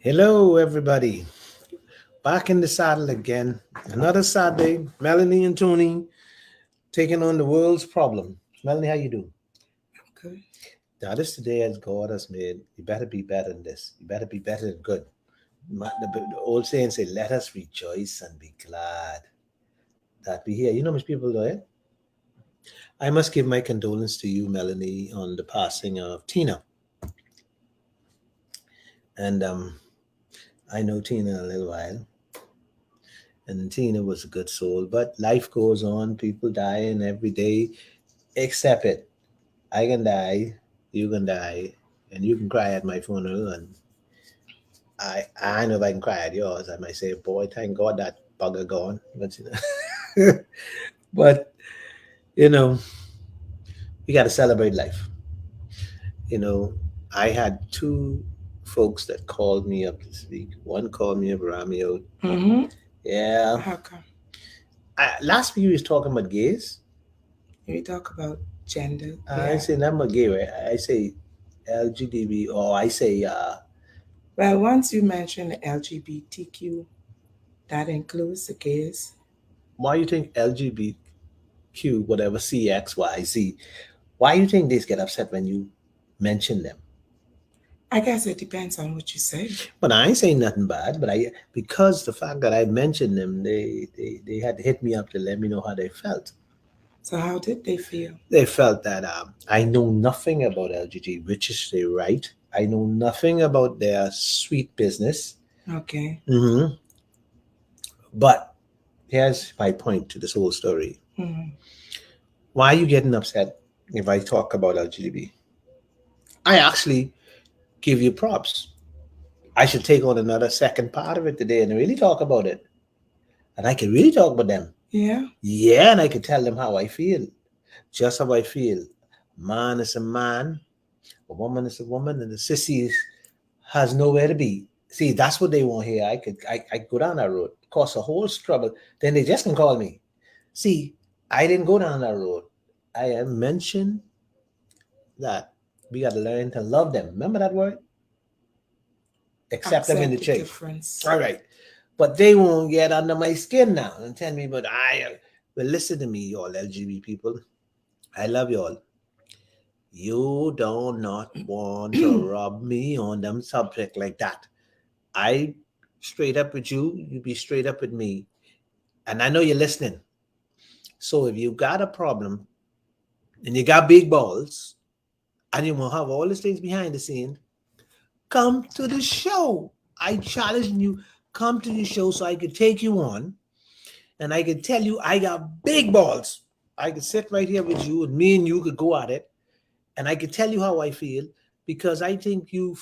Hello, everybody. Back in the saddle again. Another Saturday. Melanie and Tony taking on the world's problem. Melanie, how you do? Good. Now, this today as God has made. You better be better than this. You better be better than good. The old saying say, "Let us rejoice and be glad that we here." You know, much people do it. I must give my condolence to you, Melanie, on the passing of Tina. And I know Tina a little while, and Tina was a good soul. But life goes on. People dying every day. Accept it. I can die, you can die, and you can cry at my funeral, and I know if I can cry at yours. I might say, "Boy, thank God that bugger gone." But you know, we got to celebrate life. You know, I had two folks that called me up this week. One called me up, Romeo. Mm-hmm. Yeah, How come? last week we was talking about gays. We talk about gender. I Yeah. say I'm a gay, right? I say LGBT, or I say Well, once you mention LGBTQ, that includes the gays. why you think LGBTQ, whatever, CXYZ, why you think they get upset when you mention them? I guess it depends on what you say. But I ain't saying nothing bad, but I because the fact that I mentioned them, they had to hit me up to let me know how they felt. So how did they feel? They felt that I know nothing about LGBT, which is they right. I know nothing about their sweet business. Okay. Hmm. But here's my point to this whole story. Mm-hmm. Why are you getting upset if I talk about LGBT? I actually give you props. I should take on another second part of it today and really talk about it. And I can really talk about them. Yeah. Yeah, and I can tell them how I feel. Just how I feel. Man is a man, a woman is a woman, and the sissies has nowhere to be. See, that's what they want here. I go down that road, cause a whole struggle. Then they just can call me. See, I didn't go down that road. I mentioned that we got to learn to love them. Remember that word? Accept them in Accept the the church. difference. All right. But they won't get under my skin now and tell me, but well, listen to me, y'all LGBT people. I love y'all. You do not want to rub me on them subject like that. I straight up with you, you be straight up with me. And I know you're listening. So if you got a problem and you got big balls and you want to have all these things behind the scene, come to the show. I challenge you, come to the show so I could take you on and I can tell you I got big balls. I could sit right here with you and me and you could go at it and I could tell you how I feel because I think you're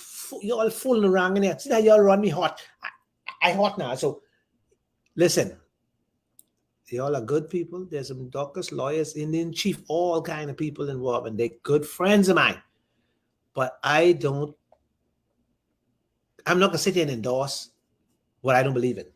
all fooling around in there. See how y'all run me hot. I hot now. So listen, y'all are good people. There's some doctors, lawyers, Indian chief, all kind of people involved, and they're good friends of mine. But I'm not gonna sit here and endorse what I don't believe in.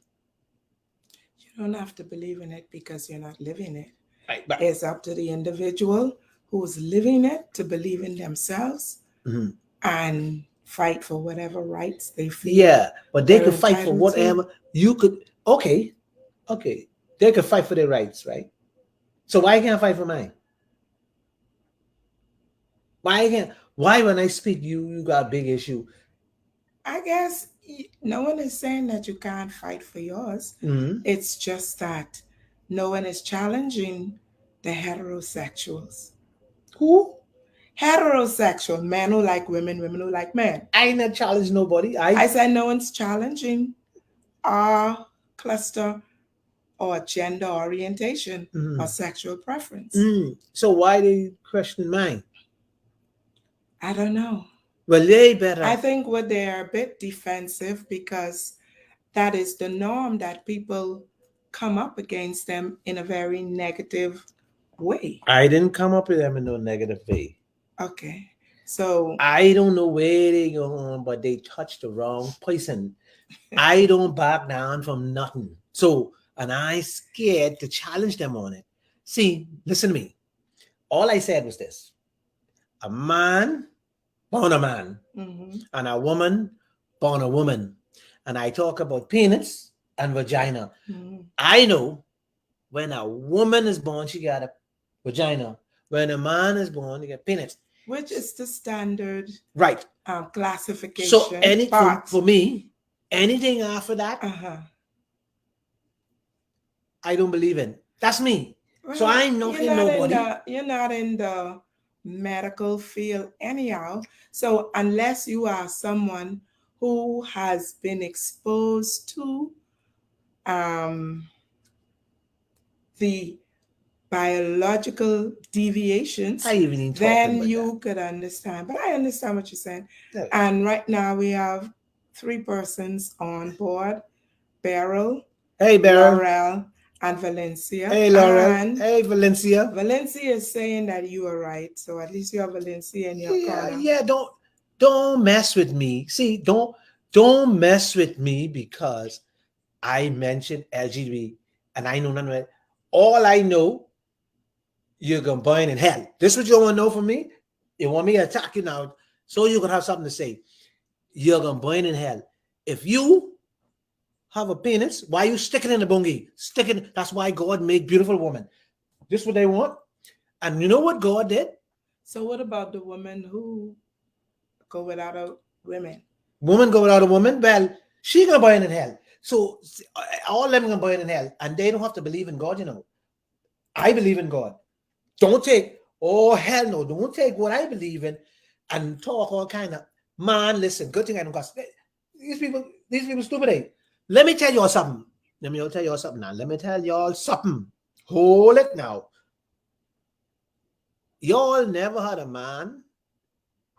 You don't have to believe in it because you're not living it. Right. But It's up to the individual who's living it to believe in themselves mhm. and fight for whatever rights they feel Yeah, but they they're could fight for entitled to. whatever you could. Okay, okay, they could fight for their rights, right? So why can't I fight for mine? Why can't? Why when I speak, you got a big issue? I guess no one is saying that you can't fight for yours. Hmm. It's just that no one is challenging the heterosexuals. Who? Heterosexual, men who like women, women who like men. I ain't not challenge nobody. I said no one's challenging our cluster or gender orientation or Mhm. sexual preference. So why they question mine? I don't know. Well, they I better. think what they are a bit defensive because that is the norm that people come up against them in a very negative way. I didn't come up with them in no negative way. Okay. So, I don't know where they go on, but they touched the wrong person. I don't back down from nothing. So, and I scared to challenge them on it. See, listen to me. All I said was this: a man born a man, mhm. and a woman born a woman. and I talk about penis and vagina. Mm. I know when a woman is born, she got a vagina. When a man is born, he get penis. Which is the standard Right. So classification, any but for me, anything after that, uh-huh. I don't believe in. That's me. So Well, I ain't knocking nobody. you're not in the medical field anyhow. So unless you are someone who has been exposed to um, the biological I deviations, even ain't talking then about that. you could understand. But I understand what you're saying. Yeah. And right now we have three persons on board: Beryl, Hey, Beryl. Laurel, and Valencia. Hey, Laurel. And Hey, Valencia. Valencia is saying that you are right. So at least you have Valencia in your Yeah, corner. yeah. Don't mess with me. See, don't mess with me because I mentioned LGBT and I know none of it. All I know, you're gonna burn in hell. This is what you want to know from me? You want me to attack you now so you can have something to say. You're gonna burn in hell. If you have a penis, why you sticking in the bungie? Sticking, that's why God made beautiful women. This is what they want. And you know what God did? So what about the women who go without a women? Woman go without a woman, well, she gonna burn in hell. So all them gonna burn in hell, and they don't have to believe in God, you know. I believe in God. Don't take, oh hell no, don't take what I believe in and talk all kind of man. Listen, good thing I don't got these people stupid. Eh? Let me tell y'all something. Let me tell y'all something now. Let me tell y'all something. Hold it now. Y'all never had a man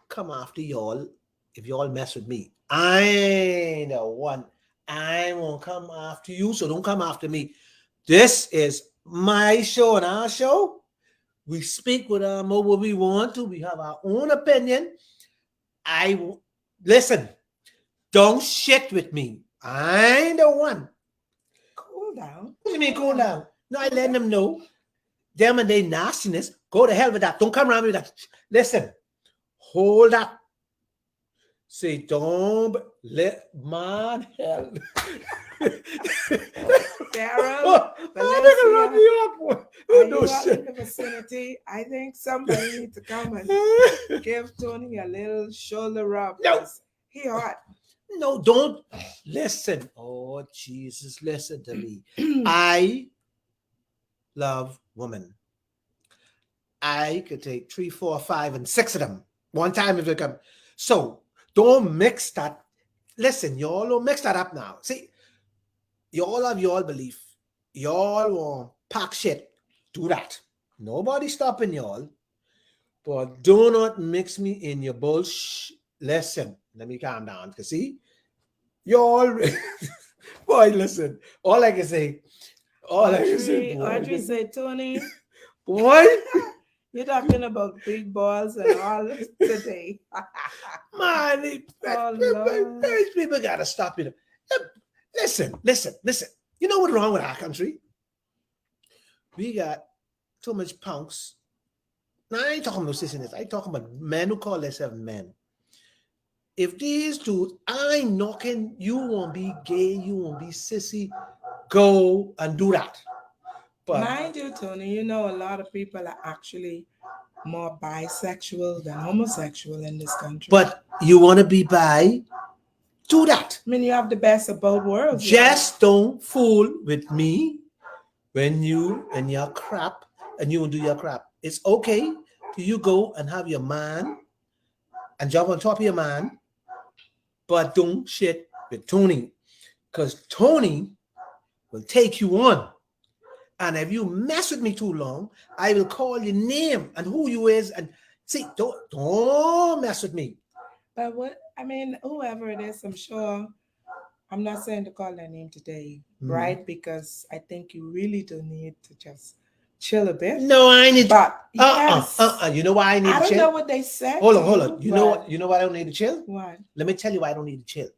come after y'all if y'all mess with me. I ain't the one. I won't come after you, so don't come after me. This is my show and our show. We speak with our mode what we want to. We have our own opinion. Listen. Don't shit with me. I ain't the one. Cool down. What do you mean cool down? No, I Cool let down. them know. Them and their nastiness. Go to hell with that. Don't come around with that. Listen. Hold up. Say, don't let man hell. Daryl, Run Valencia, me up. are No you out in shit. the vicinity? I think somebody needs to come and give Tony a little shoulder rub No, because he hot. no, don't listen. Oh, Jesus, listen to me. I love women. I could take 3, 4, 5, and 6 of them one time if they come. So don't mix that. Listen, y'all don't mix that up now. See, y'all have y'all belief. Y'all want pack shit. Do that. Nobody stopping y'all. But do not mix me in your bullshit. Listen, let me calm down. Cause see, y'all boy, listen. All I can say, Audrey boy, said, Tony, boy. you're talking about big balls and all today. Man, Oh Lord. these people gotta stop it. Listen. You know what's wrong with our country? We got too much punks. Now, I ain't talking about sissiness. I ain't talking about men who call themselves men. If these two, I ain't knocking, you won't be gay, you won't be sissy, go and do that. But Mind you, Tony, you know a lot of people are actually more bisexual than homosexual in this country. you want to be bi, do that. I mean, you have the best of both worlds. Just don't fool with me when you're crap and you do your crap. It's okay to you go and have your man and jump on top of your man, but don't shit with Tony. Because Tony will take you on. And if you mess with me too long, I will call your name and who you is. And see, don't mess with me. But what I mean, whoever it is, I'm sure I'm not saying to call their name today, right? Because I think you really do need to just chill a bit. No, I need. But yes, You know why I need I to don't chill? know what they said. Hold to on. You know but what? You know why I don't need to chill? What? Let me tell you why I don't need to chill.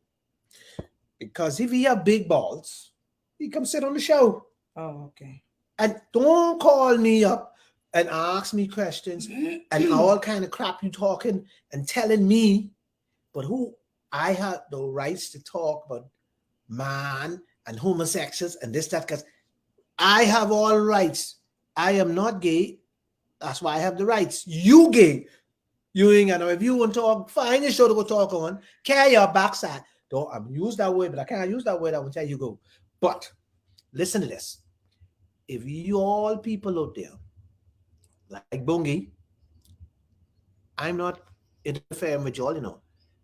Because if he have big balls, he come sit on the show. Oh, okay. And don't call me up and ask me questions and all kind of crap you talking and telling me, but who I have the rights to talk about man and homosexuals and this, that, because I have all rights. I am not gay. That's why I have the rights. You gay. You ain't got no. If you want to talk, find a show to go talk on. Carry your backside. Don't I'm use that word, but I can't use that word. I will tell you go. But listen to this. If you all people out there like Bungie, I'm not interfering with y'all.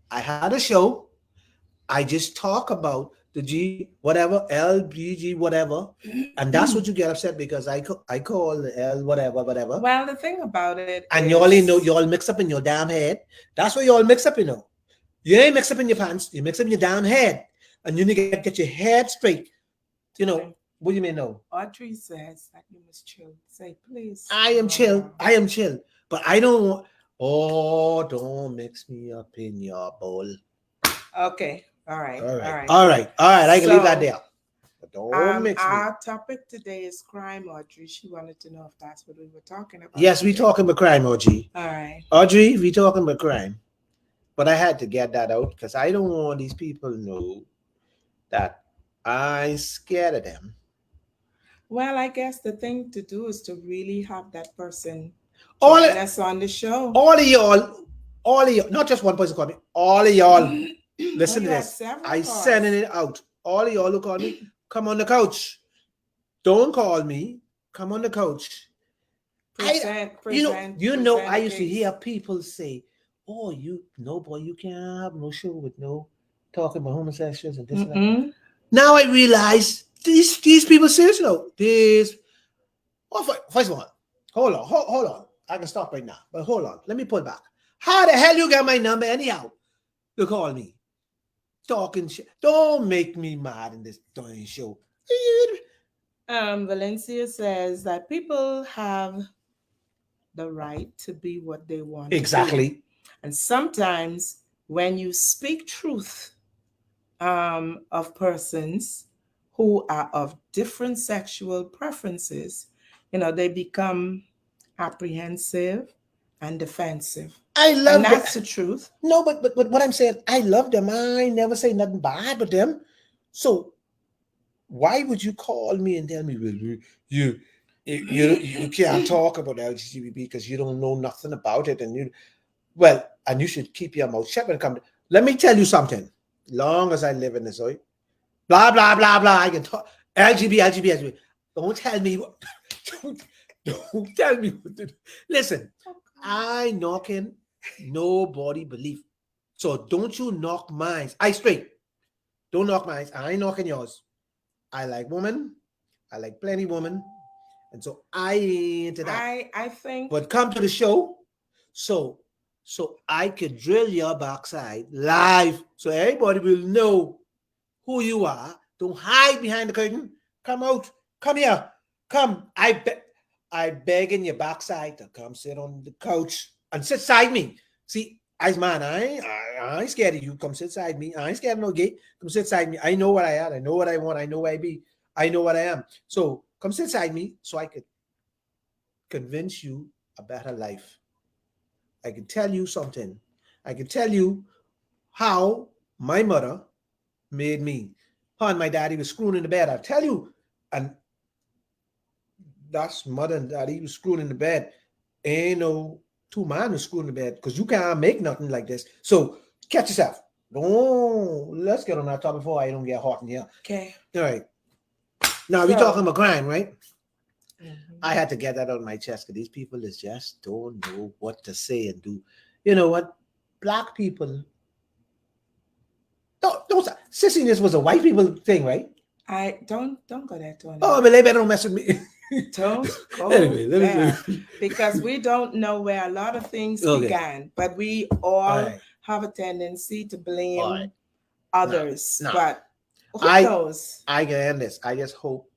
I had a show. I just talk about the G whatever LBG whatever, and that's what you get upset because I call the L whatever. Well, the thing about it And is, y'all mix up in your damn head. That's what y'all mix up. You ain't mix up in your pants. You mix up in your damn head, and you need to get your head straight. What do you mean no? Audrey says that you must chill. Say please. I am chill. I am chill, but I don't want. Oh, don't mix me up in your bowl. Okay. All right. I can leave that there. But don't mix me. Our topic today is crime, Audrey. She wanted to know if that's what we were talking about. Yes, we talking about crime, Audrey. All right. Audrey, we talking about crime. But I had to get that out because I don't want these people to know that I'm scared of them. Well, I guess the thing to do is to really have that person All join of, us on the show. all of y'all, not just one person called me, all of y'all, listen to this. I sending it out. All of y'all who call me, come on the couch. Don't call me. Come on the couch. I used to hear people say, "Oh, boy, you can't have no show with no talking about homosexuals and this and that." Now I realize these people serious. First of all, hold on. I can stop right now, but hold on. Let me pull back. How the hell you got my number anyhow to call me? Talking shit. Don't make me mad in this darn show. Valencia says that people have the right to be what they want. Exactly. And sometimes when you speak truth of persons who are of different sexual preferences, they become apprehensive and defensive. I love and that's the truth. No, but what I'm saying, I love them. I never say nothing bad about them. So why would you call me and tell me, well, you can't talk about LGBT because you don't know nothing about it, and you should keep your mouth shut when it comes. Let me tell you something. Long as I live in this, blah blah blah blah. I can talk LGBT. Don't tell me what. Don't tell me what to do. Listen, I knocking nobody belief. So don't you knock mine. I straight. Don't knock mine. I ain't knocking yours. I like women. I like plenty women. And so I ain't into that. I think. But come to the show. So I could drill your backside live. So everybody will know who you are. Don't hide behind the curtain. Come out. Come here. Come. I beg in your backside to come sit on the couch and sit side me. See, as man, I ain't scared of you. Come sit side me. I ain't scared of no gay. Come sit side me. I know what I am. I know what I want. I know where I be. I know what I am. So come sit side me so I could convince you a better life. I can tell you something. I can tell you how my mother made me. Her and my daddy was screwing in the bed. I'll tell you. And that's mother and daddy was screwing in the bed. Ain't no two man was screwing in the bed because you can't make nothing like this. So catch yourself. Let's get on that top before I don't get hot in here. Okay. All right. Now we're talking about crime, right? Mm-hmm. I had to get that out of my chest because these people just don't know what to say and do. You know what? Black people. Don't sissiness was a white people thing, right? I don't go there, Tony. Oh, but they better don't mess with me. Don't go there. Because we don't know where a lot of things began, but we all have a tendency to blame others. No. But who knows? I can end this. I just hope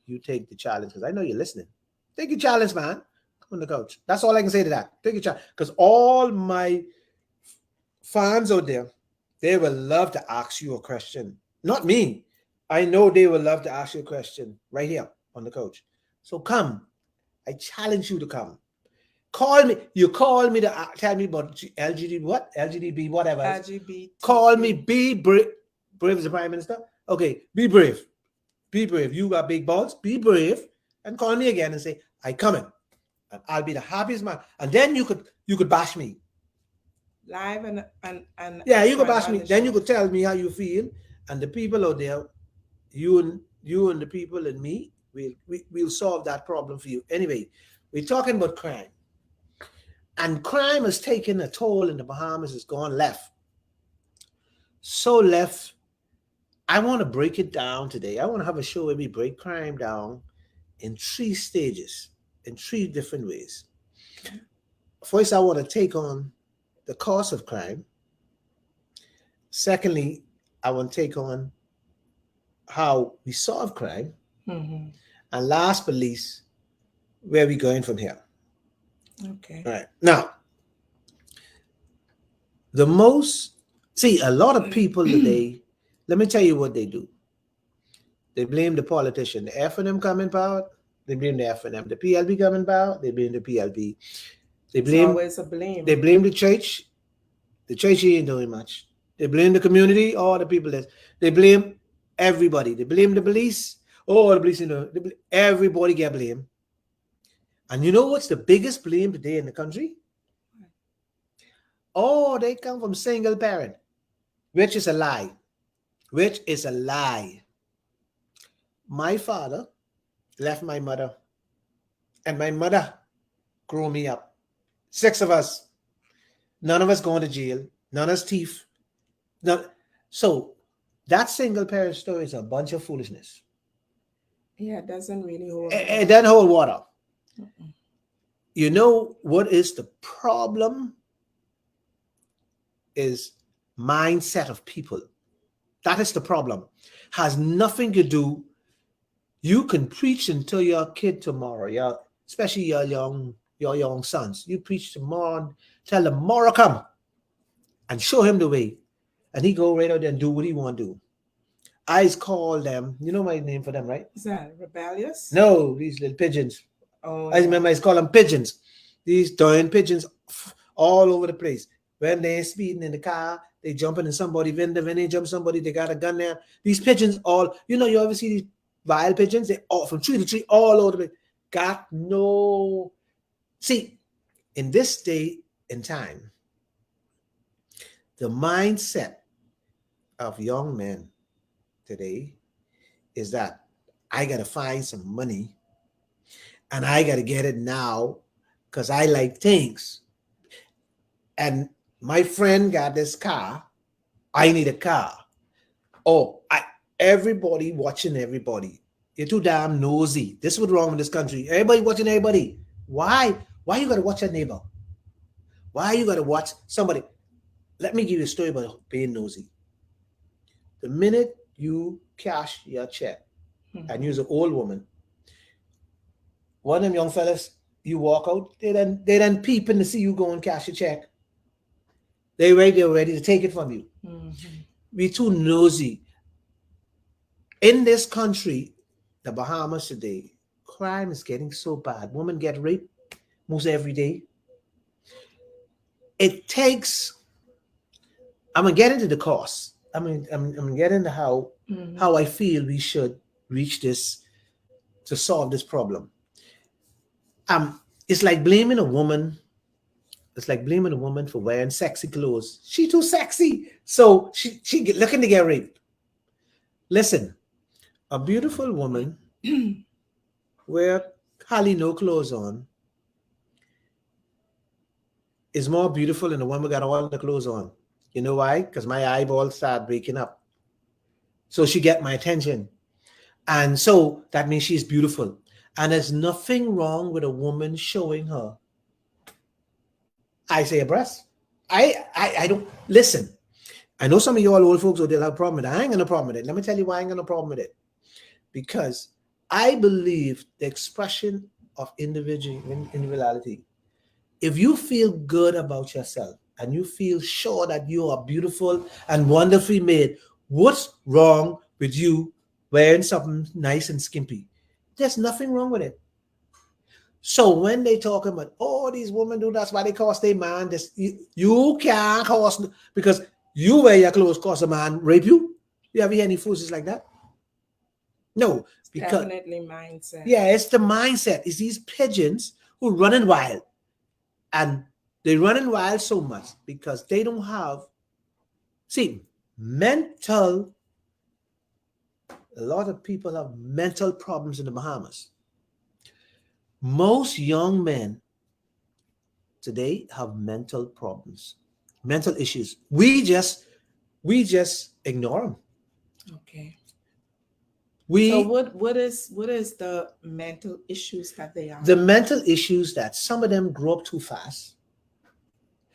you take the challenge because I know you're listening. Take your challenge, man. Come on the couch. That's all I can say to that. Take your challenge. Because all my fans out there, they will love to ask you a question. Not me. I know they will love to ask you a question right here on the couch. So come. I challenge you to come. Call me. You call me to tell me about LGBT, what? LGBT, whatever. LGBT. Call me. Be brave as the Prime Minister. Okay, be brave. Be brave. You got big balls. Be brave and call me again and say, I coming. And I'll be the happiest man. And then you could bash me. Live and Yeah, you could actual bash on me. the Then you show. could tell me how you feel. And the people out there, you and the people and me, we'll solve that problem for you. Anyway, we're talking about crime. And crime has taken a toll in the Bahamas. It's gone left. So left. I want to break it down today. I want to have a show where we break crime down in three stages, in three different ways. Okay. First, I want to take on the cause of crime. Secondly, I want to take on how we solve crime. Mm-hmm. And last but least, where we going from here. Okay. All right. Now, the most, see, a lot of people today, let me tell you what they do. They blame the politician. The F&M come in power, they blame the F&M. The PLP come in power, they blame the PLP. They It's blame always a blame. they blame the church. The church ain't doing much. They blame the community, all the people that they blame everybody. They blame the police. Oh, the police, everybody get blamed. And you know what's the biggest blame today in the country? Oh, they come from single parent, which is a lie. Which is a lie. My father left my mother, and my mother grew me up. Six of us. None of us going to jail. None of us thief. None. So that single parent story is a bunch of foolishness. Yeah, it doesn't really hold. It doesn't hold water. Mm-mm. You know what is the problem? Is mindset of people. That is the problem. Has nothing to do. You can preach until your kid tomorrow, especially your young sons. You preach tomorrow, tell them tomorrow come and show him the way. And he go right out there and do what he want to do. I call them, you know my name for them, right? Is that rebellious? No, these little pigeons. Oh, I remember I call them pigeons. These darn pigeons all over the place. When they're speeding in the car, they jumping in somebody window. When they jump somebody, they got a gun there. These pigeons all, you ever see these wild pigeons? They all from tree to tree, all over the place. Got no. See, in this day and time, the mindset of young men today is that I got to find some money and I got to get it now because I like things. And my friend got this car. I need a car. Oh, everybody watching everybody. You're too damn nosy. This is what's wrong with this country. Everybody watching everybody. Why? Why you got to watch your neighbor? Why you got to watch somebody? Let me give you a story about being nosy. The minute you cash your check and you're an old woman, one of them young fellas, you walk out, they then peeping to see you go and cash your check. They're ready to take it from you. Mm-hmm. We too nosy. In this country, the Bahamas today, crime is getting so bad. Women get raped most every day. It takes. I'm gonna get into the cost. I'm gonna get into how I feel we should reach this to solve this problem. It's like blaming a woman. It's like blaming a woman for wearing sexy clothes. She too sexy, so she looking to get raped. Listen, a beautiful woman wear hardly no clothes on is more beautiful than the one who got all the clothes on. You know why? Because my eyeballs start breaking up. So she get my attention. And so that means she's beautiful. And there's nothing wrong with a woman showing her, I say, a breast. I don't, listen. I know some of you all old folks will have a problem with it. I ain't got no problem with it. Let me tell you why I ain't got no problem with it. Because I believe the expression of individuality. If you feel good about yourself and you feel sure that you are beautiful and wonderfully made, what's wrong with you wearing something nice and skimpy? There's nothing wrong with it. So when they talk about, oh, these women do that's why they cost a man this, you can't cost because you wear your clothes cost a man rape you. You ever hear any fools like that? No, It's because definitely mindset. yeah, it's the mindset. It's these pigeons who running wild, and they running wild so much because they don't have see mental. A lot of people have mental problems in the Bahamas. Most young men today have mental problems, mental issues. We just ignore them. Okay. So We what is the mental issues that they the are? mental issues that some of them grew up too fast,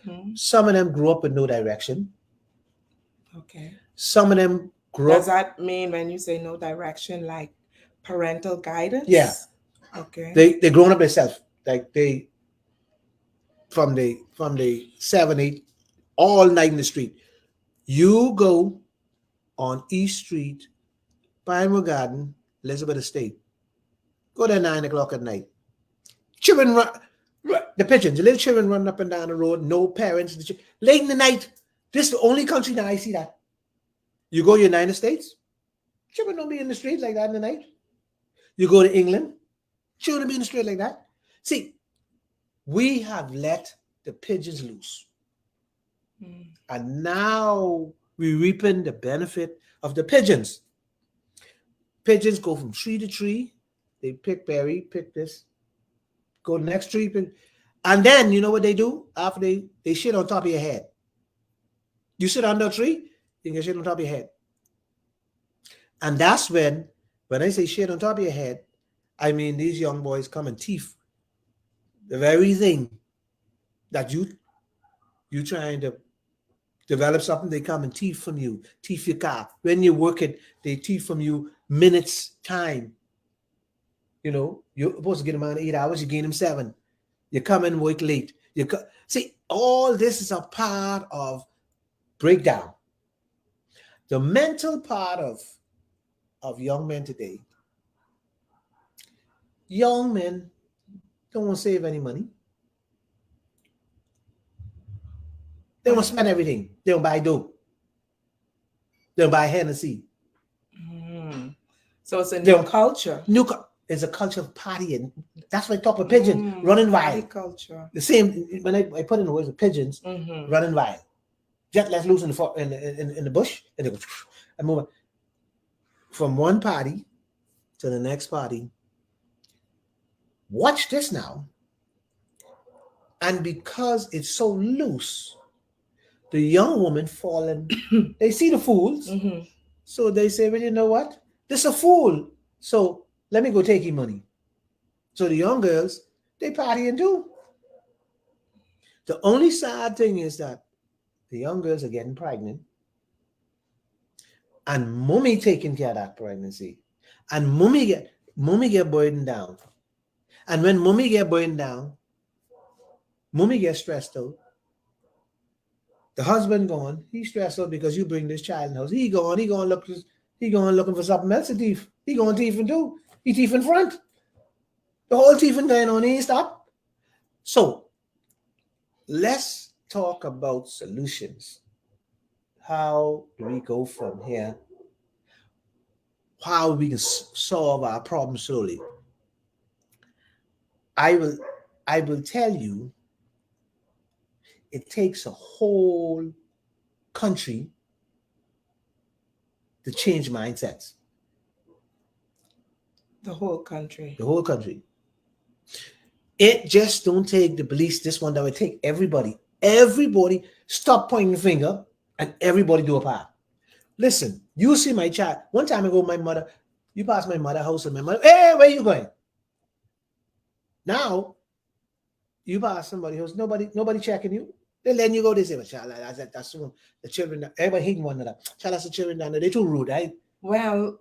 Hmm. some of them grew up with no direction, Okay. some of them grew Does up that mean when you say no direction, like parental yeah guidance? Okay. they grown up themselves like they from the 7 8 all night in the street. You go on East Street, Pinewood Garden, Elizabeth Estate. Go there 9 o'clock at night. Children the pigeons, the little children running up and down the road, no parents. Late in the night. This is the only country that I see that. You go to the United States, children don't be in the street like that in the night. You go to England, children be in the street like that. See, we have let the pigeons loose. Mm. And now we're reaping the benefit of the pigeons. Pigeons go from tree to tree. They pick berry, pick this, go to the next tree, pick, and then you know what they do after they shit on top of your head. You sit under a tree, you can shit on top of your head. And that's when I say shit on top of your head, I mean these young boys come and thief the very thing that you trying to develop something, they come and thief from you, thief your car. When you're working, they thief from you minutes time. You know, you're supposed to get them on 8 hours, you gain them 7. You come and work late. See, all this is a part of breakdown. The mental part of young men today. Young men don't want to save any money. They want to spend everything. They don't buy dope. They don't buy Hennessy. Mm. So it's a They new don't, culture. new It's a culture of partying. That's why I talk about pigeons running Party wild. culture. The same when I put in the words of pigeons Mm-hmm. running wild. Just let loose in the bush and they go and move from one party to the next party. Watch this now. And because it's so loose, the young woman falling, they see the fools. Mm-hmm. So they say, well, you know what? This is a fool. So let me go take your money. So the young girls, they party and do. The only sad thing is that the young girls are getting pregnant and mommy taking care of that pregnancy. And mommy get burdened down. And when mommy get burdened down, mommy gets stressed out. The husband gone, he's stressed out because you bring this child in the house. He going looking for something else to thief. He going thieving too. He thief in front. The whole thieving going on, he ain't stop. So let's talk about solutions. How do we go from here? How we can solve our problems slowly? I will I will tell you it takes a whole country to change mindsets. The whole country. The whole country. It just don't take the police, this one that would take everybody. Everybody stop pointing the finger and everybody do a part. Listen, you see my child. One time ago, my mother, you pass my mother house and my mother, hey, where you going? Now you pass somebody else, nobody checking you. They letting you go. They say, well, child, that's the children. Everybody hating one another. Child, that's the children down there. They too rude, right? Well,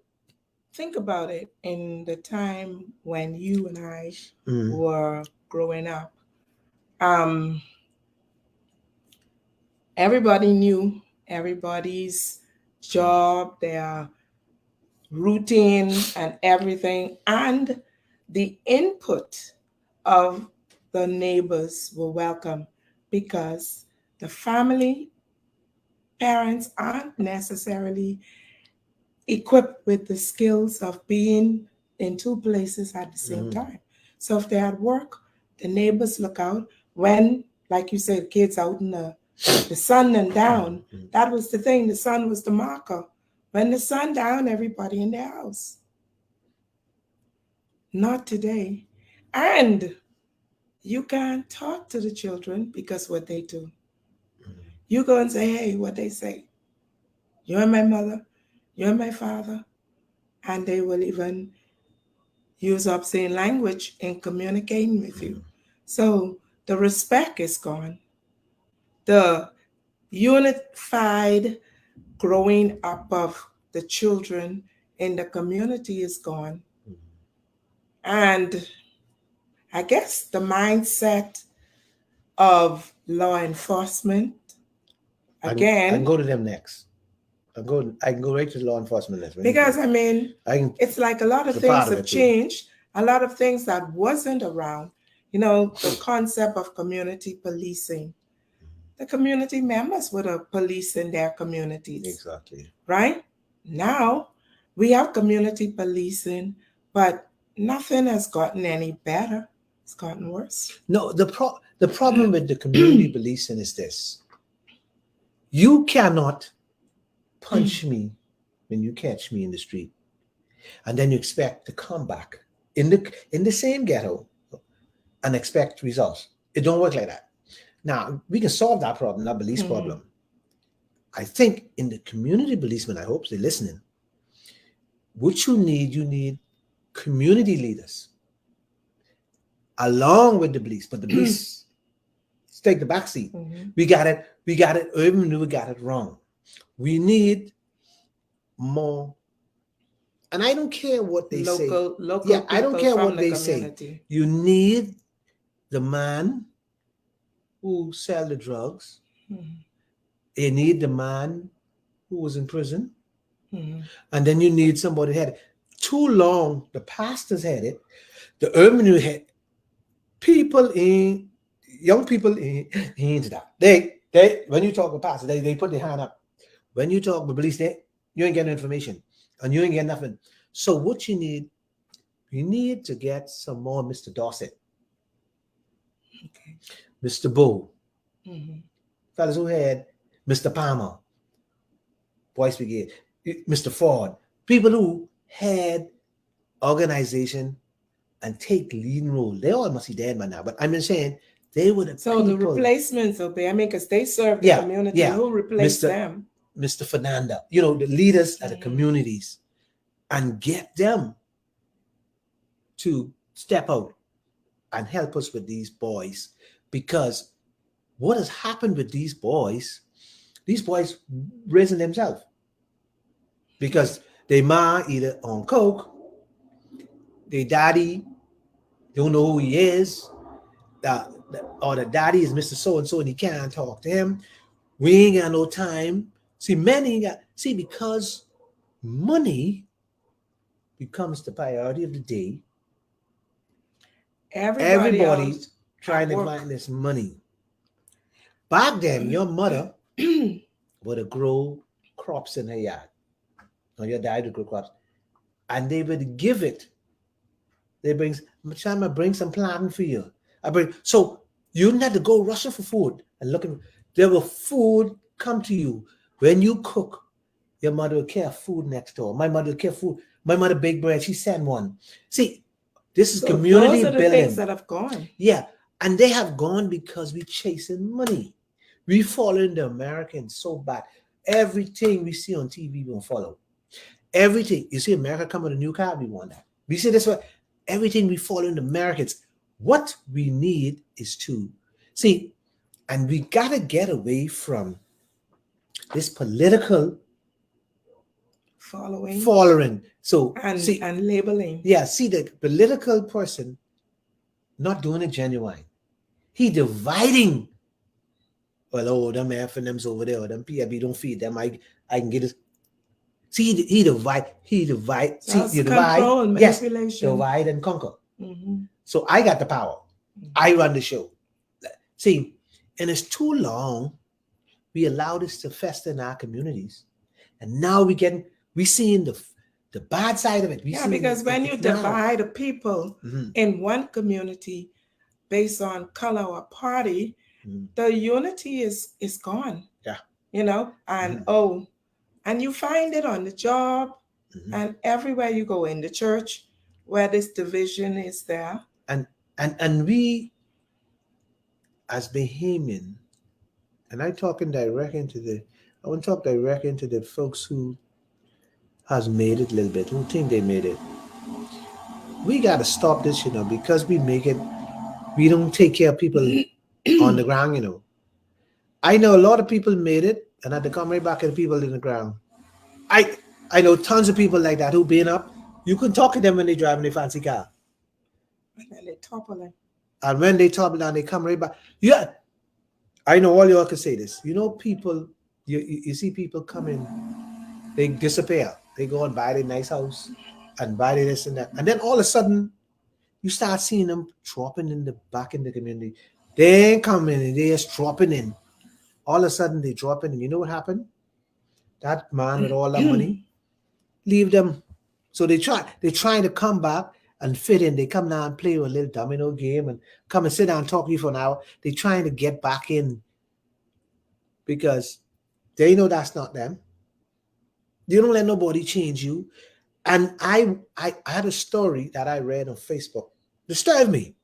think about it. In the time when you and I were growing up, um, everybody knew everybody's job, their routine, and everything, and the input of the neighbors were welcome because the family parents aren't necessarily equipped with the skills of being in two places at the same Mm-hmm. time. So if they're at work, the neighbors look out. When, like you said, kids out in the sun and down, Mm-hmm. that was the thing. The sun was the marker. When the sun down, everybody in their house. Not today. And you can't talk to the children because what they do. You go and say, hey, what they say. You're my mother, you're my father. And they will even use obscene language in communicating with you. Mm-hmm. So the respect is gone. The unified growing up of the children in the community is gone. And I guess the mindset of law enforcement, I can again, go to them next. I can go right to law enforcement next when you because finish. I mean, I can. it's like a lot It's of a things part of have it too. changed, a lot of things that wasn't around. You know, the concept of community policing. The community members would have police in their communities, Exactly. right? Now we have community policing, but nothing has gotten any better. It's gotten worse. No, the problem with the community policing is this: you cannot punch me when you catch me in the street, and then you expect to come back in the same ghetto and expect results. It don't work like that. Now we can solve that problem, that police Mhm. problem. I think in the community policemen, I hope they're listening. What you need community leaders along with the police, but the police take the back seat. Mhm. We got it, even we got it wrong. We need more, and I don't care what they say. Local Yeah, I don't people care from what the they say. community. You need the man who sell the drugs. Mhm. You need the man who was in prison. Mhm. And then you need somebody who had it. Too long, the pastors had it, the urban youth had people in young people in into that. They when you talk with pastors, they put their hand up. When you talk with police, you ain't getting information and you ain't getting nothing. So what you need to get some more Mr. Dorset, Okay. Mr. Bow, Mhm. fellas who had Mr. Palmer, Boys Brigade, Mr. Ford, people who had organization and take leading role. They all must be dead by now, but I'm just saying they were the So the people. replacements will be, I mean, because they serve the Yeah, community. yeah. Who replaced Mr. them? Mr. Fernanda, the leaders of the Mhm. communities and get them to step out and help us with these boys. Because what has happened with these boys raising themselves because they ma either on coke, their daddy don't know who he is, or the daddy is Mr. So and so and he can't talk to him. We ain't got no time. See, many ain't got because money becomes the priority of the day. Everybody Everybody out at trying to work. find this money. Back then, your mother would have grow crops in her yard, or your dad would grow crops, and they would give it. They bring, I'm gonna bring some planting for you. I bring so you didn't have to go rushing for food and looking. There will food come to you when you cook. Your mother will care food next door. My mother will care food. My mother bake bread. She send one. See, this is So those community are the things building. that have gone. Yeah, and they have gone because we chasing money. We following the Americans so bad. Everything we see on TV, we gonna follow. Everything you see, America come with a new car, we want that. We see this way. Everything we following the Americans. What we need is to see, and we gotta get away from this political Following following. So and see, labeling. yeah, see the political person not doing it genuine. He dividing. Well, oh, them F and them's over there, or them PIB don't feed them. I can get it. See, he divide. He divide. See, That's you divide. control, Yes, manipulation. divide and conquer. Mhm. So I got the power. I run the show. See, and it's too long. We allow this to fester in our communities, and now We seeing the bad side of it. We Yeah, seeing because when you it's now. divide the people Mhm, in one community based on color or party, mhm. the unity is gone. Yeah. And Mhm, and you find it on the job mhm. and everywhere you go in the church where this division is there. And and we as Bahamian, and I talking direct into the, I want to talk direct into the folks who has made it a little bit, who think they made it. We got to stop this, because we make it, we don't take care of people on the ground. I know a lot of people made it and had to come right back to the people in the ground. I I know tons of people like that who been up. You can talk to them when they driving a fancy car. And then they topple it. And when they topple down, they come right back. Yeah, I know all y'all can say this. People, you see people coming, they disappear. They go and buy their nice house and buy their this and that. And then all of a sudden, you start seeing them dropping in the back in the community. They ain't coming in, they just dropping in. All of a sudden, they drop in. And you know what happened? That man with all that money, leave them. So they're trying to come back and fit in. They come down and play a little domino game and come and sit down and talk to you for an hour. They're trying to get back in because they know that's not them. You don't let nobody change you. And I had a story that I read on Facebook. Disturbed me.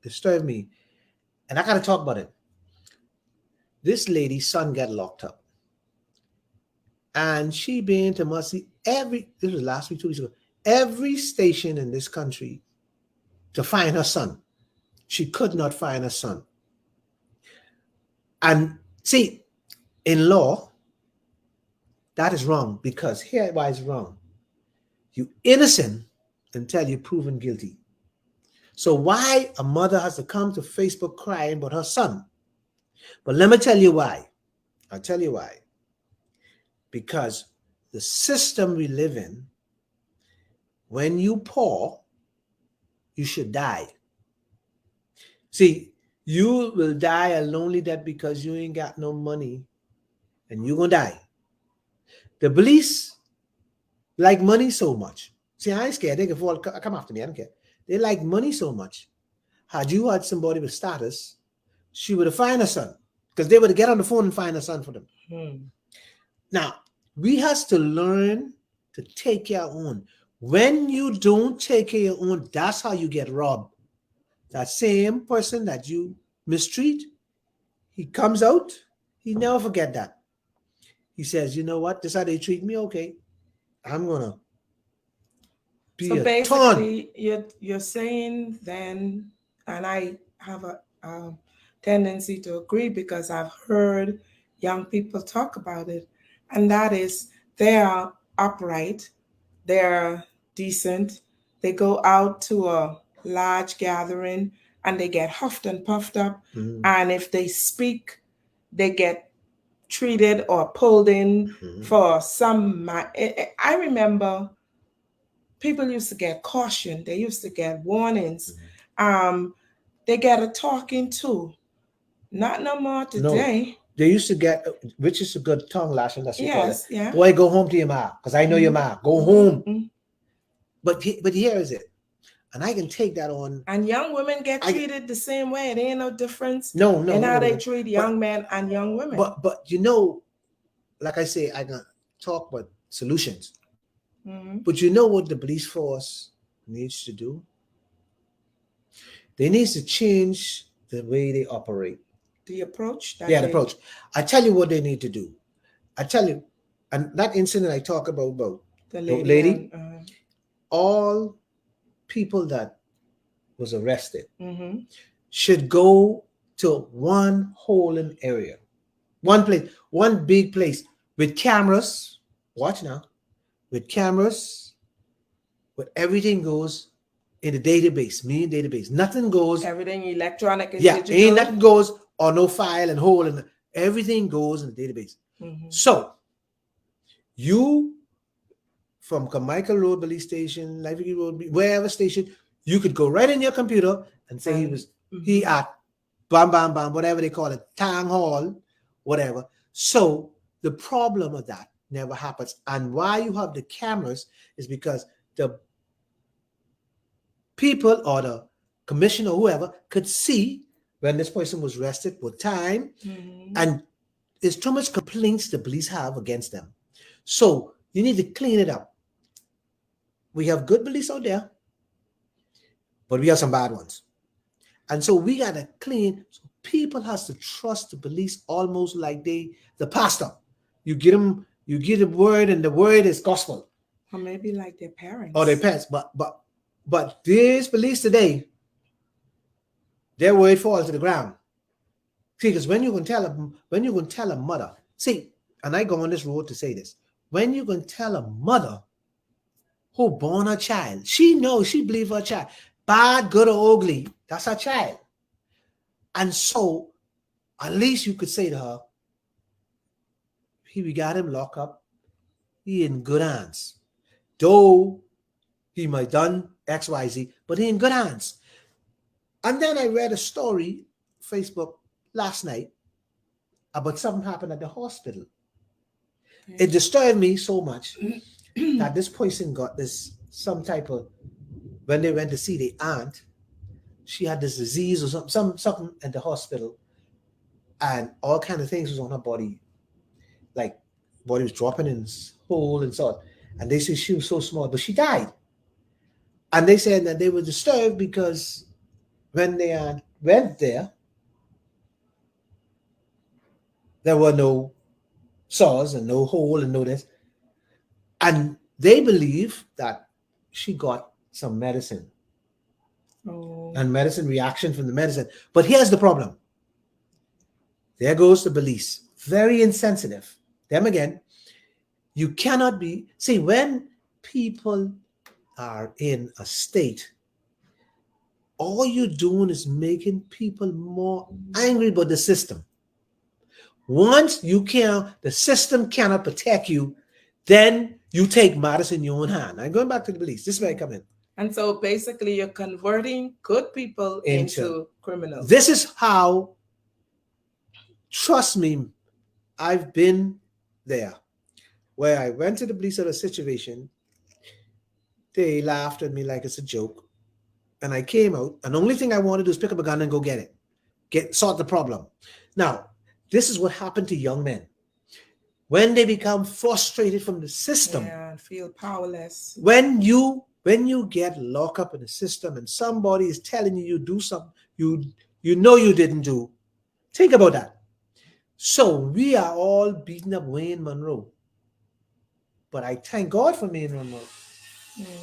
Disturbed me. And I gotta talk about it. This lady's son got locked up. And she been to Mercy this was last week, 2 weeks ago, every station in this country to find her son. She could not find her son. And see, in law, that is wrong because here why it's wrong. You innocent until you're proven guilty. So why a mother has to come to Facebook crying about her son? But let me tell you why. I'll tell you why. Because the system we live in, when you poor, you should die. See, you will die a lonely death because you ain't got no money and you're going to die. The police like money so much. See, I ain't scared. They can fall, come after me. I don't care. They like money so much. Had you had somebody with status, she would have found her son because they would get on the phone and find her son for them. Now, we has to learn to take care of our own. When you don't take care of your own, that's how you get robbed. That same person that you mistreat, he comes out, he never forget that. He says, you know what, this is how they treat me, okay, I'm going to be So a ton. basically, you're saying then, and I have a tendency to agree because I've heard young people talk about it, and that is they are upright, they're decent, they go out to a large gathering and they get huffed and puffed up, Mhm, and if they speak, they get treated or pulled in mhm, for some. I remember people used to get caution, they used to get warnings, mhm. um they get a talking to. Not no more No, today. they used to get, which is a good tongue lashing, that's what you call it. Yes, yeah. Boy, go home to your ma, because I know your Mhm, ma. Go mhm, home. mhm. But here is it. And I can take that on. And young women get I treated the same way. There ain't no difference no, in no, how no, they no. treat But young men and young women. but like I say, I can talk about solutions. Mhm. But you know what the police force needs to do? They need to change the way they operate. The approach Yeah, that the they, approach. I tell you what they need to do. I tell you, and that incident I talk about the the lady lady, and all people that was arrested mhm. should go to one whole area, one place, one big place with cameras. Watch now, with cameras, where everything goes in the database, meaning database. Nothing goes, Everything electronic and yeah, ain't digital. nothing goes or no file and hole, and everything goes in the database. Mhm. So you from Carmichael Road Police Station, Library Road, wherever station, you could go right in your computer and say And he mhm. at bam bam bam, whatever they call it, town hall, whatever. So the problem of that, never happens. And why you have the cameras is because the people or the commissioner or whoever could see when this person was arrested, what time, and there's too much complaints the police have against them. So you need to clean it up. We have good police out there, but we have some bad ones. And so we gotta clean. So people has to trust the police almost like the pastor. You get a word, and the word is gospel. Or maybe like their parents. Or their parents. But these police today, their word falls to the ground. See, because when you can tell a mother, see, and I go on this road to say this, when you can tell a mother who born her child, she knows, she believes her child, bad, good, or ugly, that's her child. And so at least you could say to her, we got him locked up, he in good hands. Though he might done XYZ, but he in good hands. And then I read a story, Facebook, last night about something happened at the hospital. Okay. It disturbed me so much that this person got this, some type of, when they went to see the aunt, she had this disease or something at the hospital, and all kind of things was on her body, like body was dropping in hole and so on. And they said she was so small, but she died. And they said that they were disturbed because when they went there were no sores and no hole and no this. And they believe that she got some medicine. Oh. And medicine reaction from the medicine. But here's the problem. There goes the police. Very insensitive. Them again. You cannot be... See, when people are in a state, all you're doing is making people more angry about the system. Once the system cannot protect you, then you take matters in your own hand. I'm going back to the police. This is where I come in. And so basically you're converting good people into criminals. This is how, trust me, I've been there. Where I went to the police at a situation, they laughed at me like it's a joke. And I came out, and the only thing I want to do is pick up a gun and go get it. Sort the problem. Now, this is what happened to young men. When they become frustrated from the system. Yeah, feel powerless. When you get locked up in the system and somebody is telling you do something you know you didn't do, think about that. So we are all beating up Wayne Monroe. But I thank God for Wayne Monroe.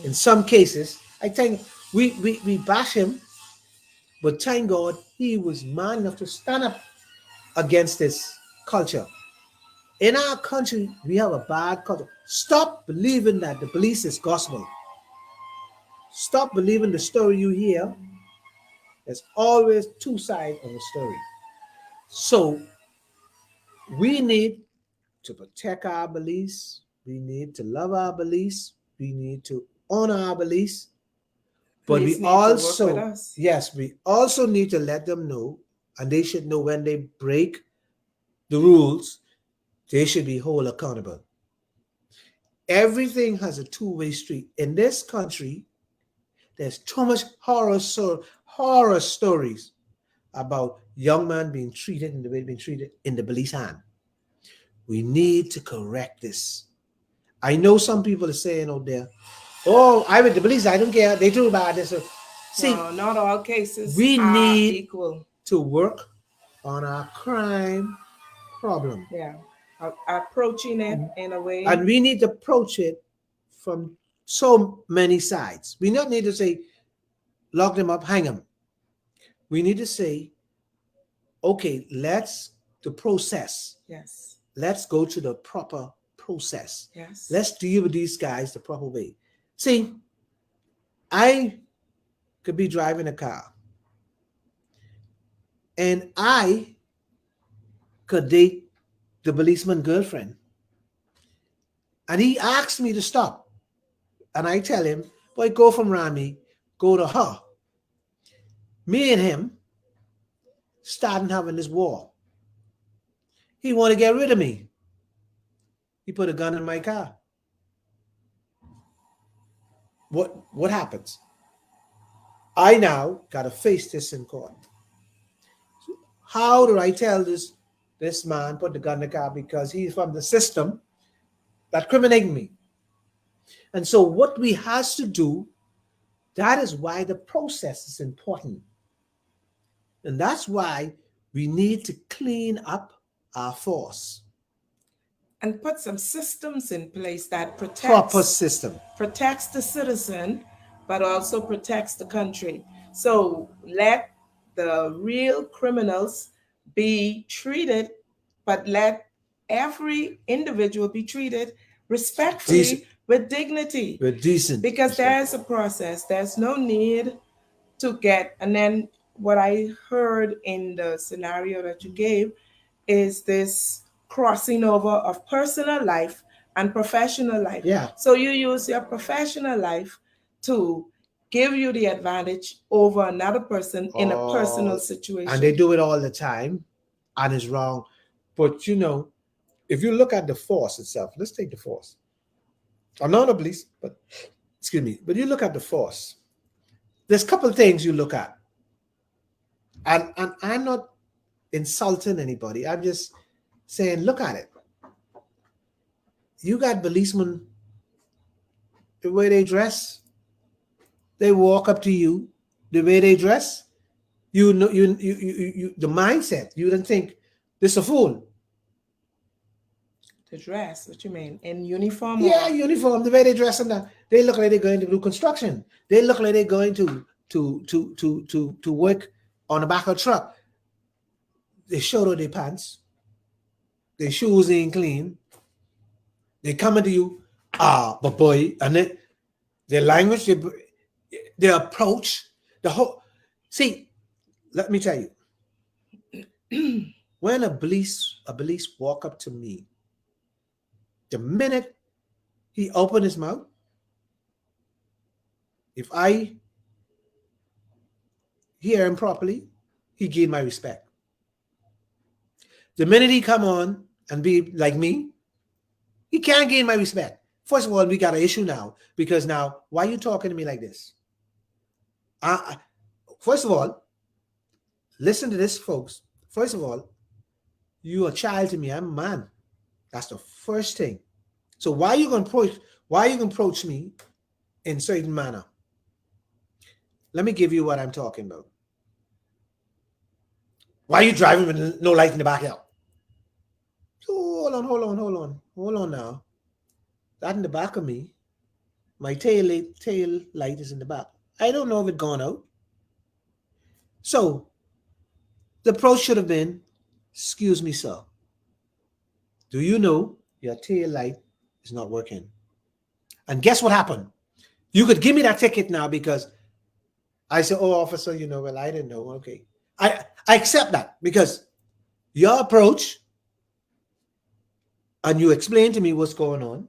In some cases, I think we bash him, but thank God he was man enough to stand up against this culture. In our country, we have a bad culture. Stop believing that the police is gospel. Stop believing the story you hear. There's always two sides of the story. So we need to protect our beliefs. We need to love our beliefs. We need to honor our beliefs. But we also, yes, we also need to let them know, and they should know when they break the rules, they should be held accountable. Everything has a two-way street. In this country, there's too much horror stories about young men being treated in the way they've been treated in the police hand. We need to correct this. I know some people are saying out there, oh, I with the police, I don't care. They do bad. See, no, not all cases we are need equal. To work on our crime problem. Yeah, approaching it in a way. And we need to approach it from so many sides. We don't need to say, lock them up, hang them. We need to say, okay, the process. Yes. Let's go to the proper process. Yes. Let's deal with these guys the proper way. See, I could be driving a car and I could date the policeman's girlfriend. And he asked me to stop. And I tell him, boy, go from Rami, go to her. Me and him starting having this war. He want to get rid of me. He put a gun in my car. What happens? I now gotta face this in court. How do I tell this man put the gun in the car because he's from the system that criminating me? And so what we has to do, that is why the process is important. And that's why we need to clean up our force. And put some systems in place that Proper system. protects the citizen, but also protects the country. So let the real criminals be treated, but let every individual be treated respectfully, Decent. with dignity. We're decent. Because there's a process. There's no need to get, and then what I heard in the scenario that you gave is this crossing over of personal life and professional life. Yeah. So you use your professional life to give you the advantage over another person in a personal situation. And they do it all the time, and it's wrong. But you know, if you look at the force itself, let's take the force. I'm not a police, but excuse me, but you look at the force. There's a couple of things you look at. And I'm not insulting anybody. I'm just saying, look at it. You got policemen, the way they dress, they walk up to you, the way they dress, you know, you the mindset. You don't think this a fool. The dress, what you mean? In uniform? Yeah, uniform, the way they dress and that. They look like they're going to do construction. They look like they're going to work on the back of a truck. They show their pants. Their shoes ain't clean. They come into you, but boy, and then their language, their approach, the whole. See, let me tell you, when a police walk up to me, the minute he opened his mouth, if I hear him properly, he gained my respect. The minute he come on and be like me, he can't gain my respect. First of all, we got an issue now because now, why are you talking to me like this? First of all, listen to this, folks. First of all, you a child to me. I'm a man. That's the first thing. So why are you gonna approach me in certain manner? Let me give you what I'm talking about. Why are you driving with no light in the backyard? So hold on now. That in the back of me, my tail light is in the back. I don't know if it's gone out. So the approach should have been, excuse me, sir. Do you know your tail light is not working? And guess what happened? You could give me that ticket now because I said, oh, officer, you know, well, I didn't know. Okay. I accept that because your approach and you explain to me what's going on,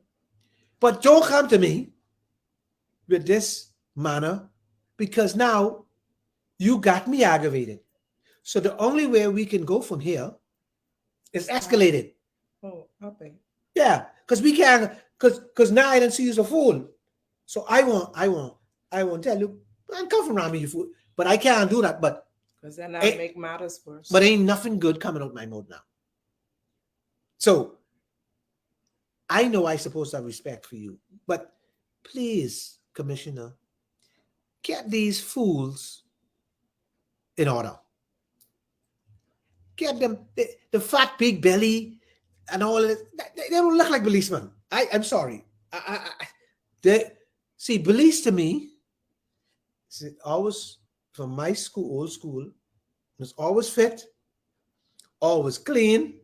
but don't come to me with this manner because now you got me aggravated. So the only way we can go from here is escalated. Oh, okay. Yeah, because we can't, because now I don't see you as a fool. So I won't tell you, I'm come from around me, you fool. But I can't do that. But because then that make matters worse. But ain't nothing good coming out my mouth now. So I know I supposed to have respect for you, but please, Commissioner, get these fools in order. Get them the fat big belly and all of it. They don't look like policemen. I'm sorry. See, police to me, always from my school, old school, was always fit, always clean,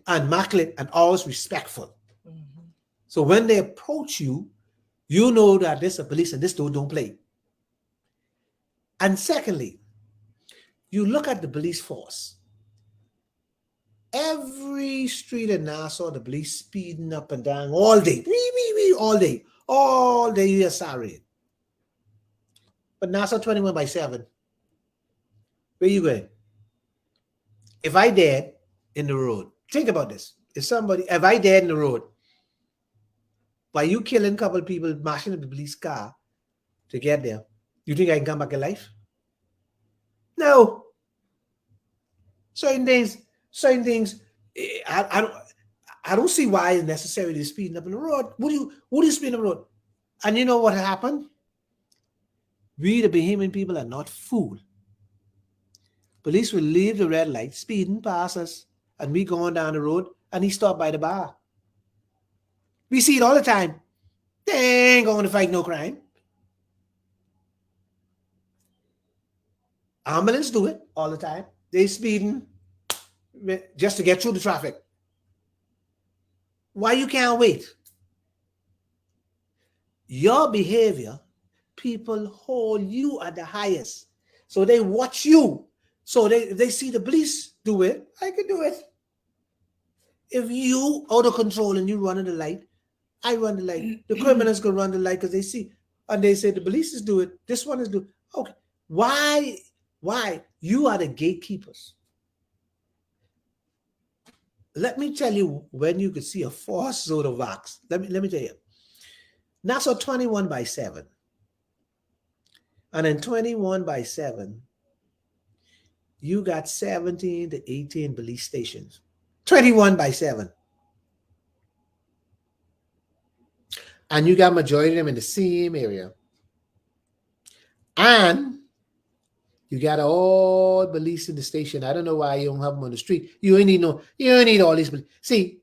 immaculate, and always respectful. Mm-hmm. So when they approach you, you know that this is a police and this don't play. And secondly, you look at the police force. Every street in Nassau, the police speeding up and down all day, all day, you're sorry. But Nassau 21/7, where you going? If I dead in the road, think about this. if I dead in the road, by you killing a couple of people, mashing up the police car to get there, you think I can come back alive? No. Certain things, certain things. I don't see why it's necessary to speeding up in the road. What do you speed up the road? And you know what happened? We, the Bahamian people, are not fooled. Police will leave the red light, speeding past us, and we going down the road, and he stopped by the bar. We see it all the time. They ain't going to fight no crime. Ambulance do it all the time. They speeding just to get through the traffic. Why you can't wait? Your behavior, people hold you at the highest. So they watch you. So they see the police do it, I can do it. If you out of control and you running the light, I run the light. The criminals can run the light because they see, and they say the police is do it. This one is do. Okay, why? You are the gatekeepers. Let me tell you when you could see a force zone of wax. Let me tell you. Nassau 21/7. And in 21/7, you got 17 to 18 police stations. 21/7. And you got majority of them in the same area. And you got all police in the station. I don't know why you don't have them on the street. You ain't need all these police. See,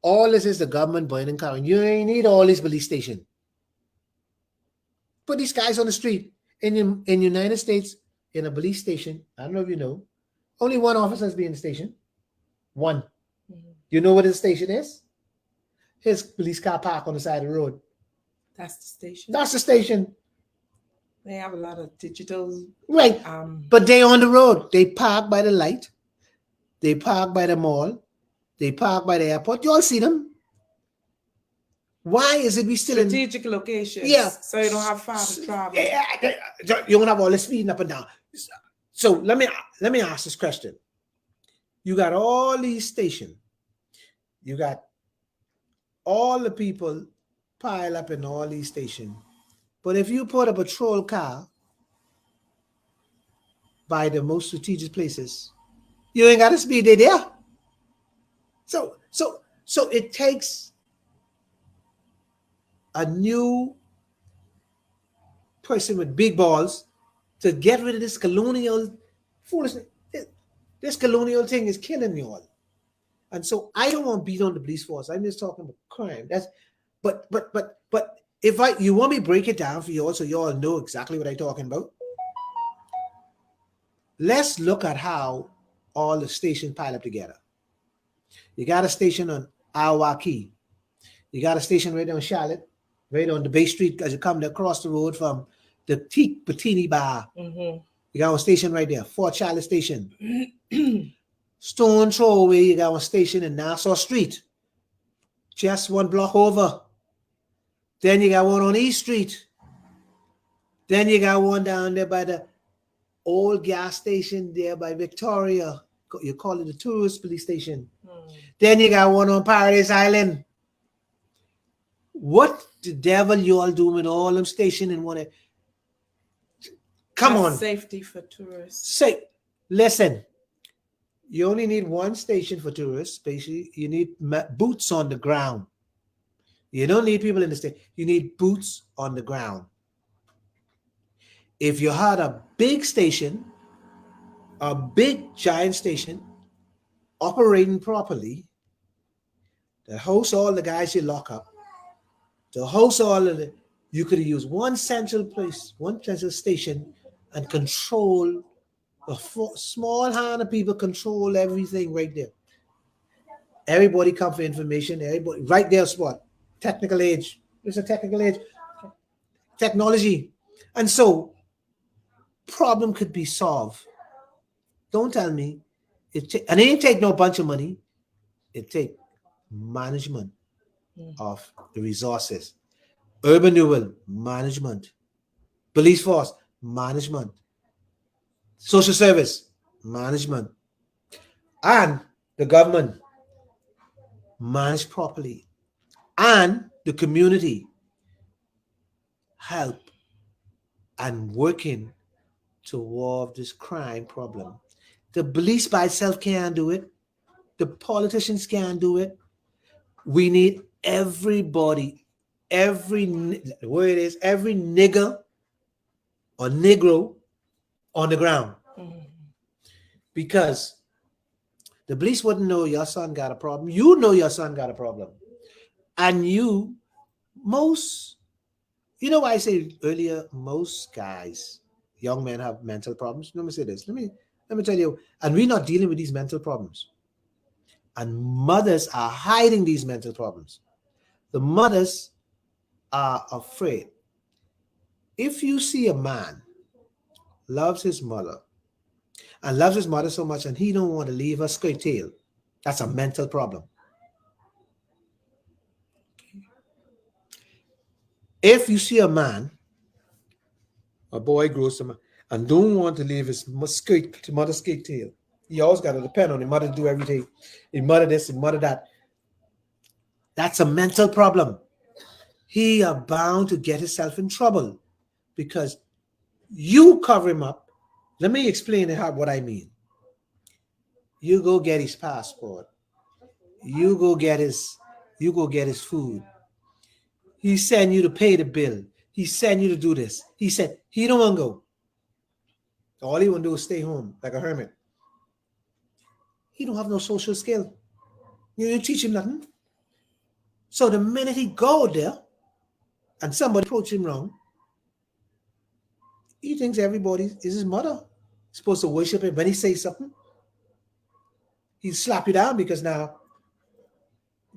all this is the government buying and carrying. You ain't need all these police stations. Put these guys on the street. In United States, in a police station, I don't know if you know, only one officer has been in the station. One. Mm-hmm. You know what his station is? His police car park on the side of the road. That's the station. That's the station. They have a lot of digital. Right. But they on the road. They park by the light. They park by the mall. They park by the airport. You all see them. Why is it we still strategic locations? Yeah. So you don't have far to travel. You don't have all this speeding up and down. So let me ask this question. You got all these stations. You got all the people pile up in all these stations. But if you put a patrol car by the most strategic places, you ain't got to speed there. So it takes a new person with big balls to get rid of this colonial foolishness. This colonial thing is killing you all. And so I don't want to beat on the police force. I'm just talking about crime. But if you want me to break it down for you all so you all know exactly what I'm talking about. Let's look at how all the stations pile up together. You got a station on Awaki. You got a station right on Charlotte, right on the Bay Street as you come across the road from the Teak Patini Bar. Mm-hmm. You got a station right there, Fort Charlotte Station. Stone Throw Away, you got a station in Nassau Street, just one block over. Then you got one on East Street. Then you got one down there by the old gas station there by Victoria. You call it the tourist police station. Then you got one on Paradise Island. What the devil you all doing with all them stations and want to come on? Safety for tourists. Listen. You only need one station for tourists. Basically, you need boots on the ground. You don't need people in the station. You need boots on the ground. If you had a big station, a big giant station, operating properly, to host all the guys you lock up, to host all of the, you could use one central place, one central station, and control a small hand of people control everything right there. Everybody come for information. Everybody right there spot. Technical age. It's a technical age. Technology. And so problem could be solved. Don't tell me. And it ain't take no bunch of money. It take management of the resources. Urban renewal, management. Police force, management. Social service, management. And the government. managed properly, and the community help and working toward this crime problem. The police by itself can't do it. The politicians can't do it. We need everybody, the word is every nigger or negro on the ground, Mhm. because the police wouldn't know your son got a problem. You know your son got a problem, and most, you know why I say earlier, most guys, young men have mental problems. Let me say this. Let me tell you, and we're not dealing with these mental problems. And mothers are hiding these mental problems. The mothers are afraid. If you see a man loves his mother and loves his mother so much and he don't want to leave her straight tail, that's a mental problem. If you see a man, a boy grows to man, and don't want to leave his mother's straight tail, he always got to depend on his mother to do everything. His mother this, his mother that. That's a mental problem. He are bound to get himself in trouble because you cover him up. Let me explain what I mean. You go get his passport. You go get his you go get his food. He send you to pay the bill. He send you to do this. He said he don't want to go. All he want to do is stay home like a hermit. He don't have no social skill. You teach him nothing. So the minute he go there and somebody approach him wrong, he thinks everybody is his mother. He's supposed to worship him. When he says something, he slap you down because now,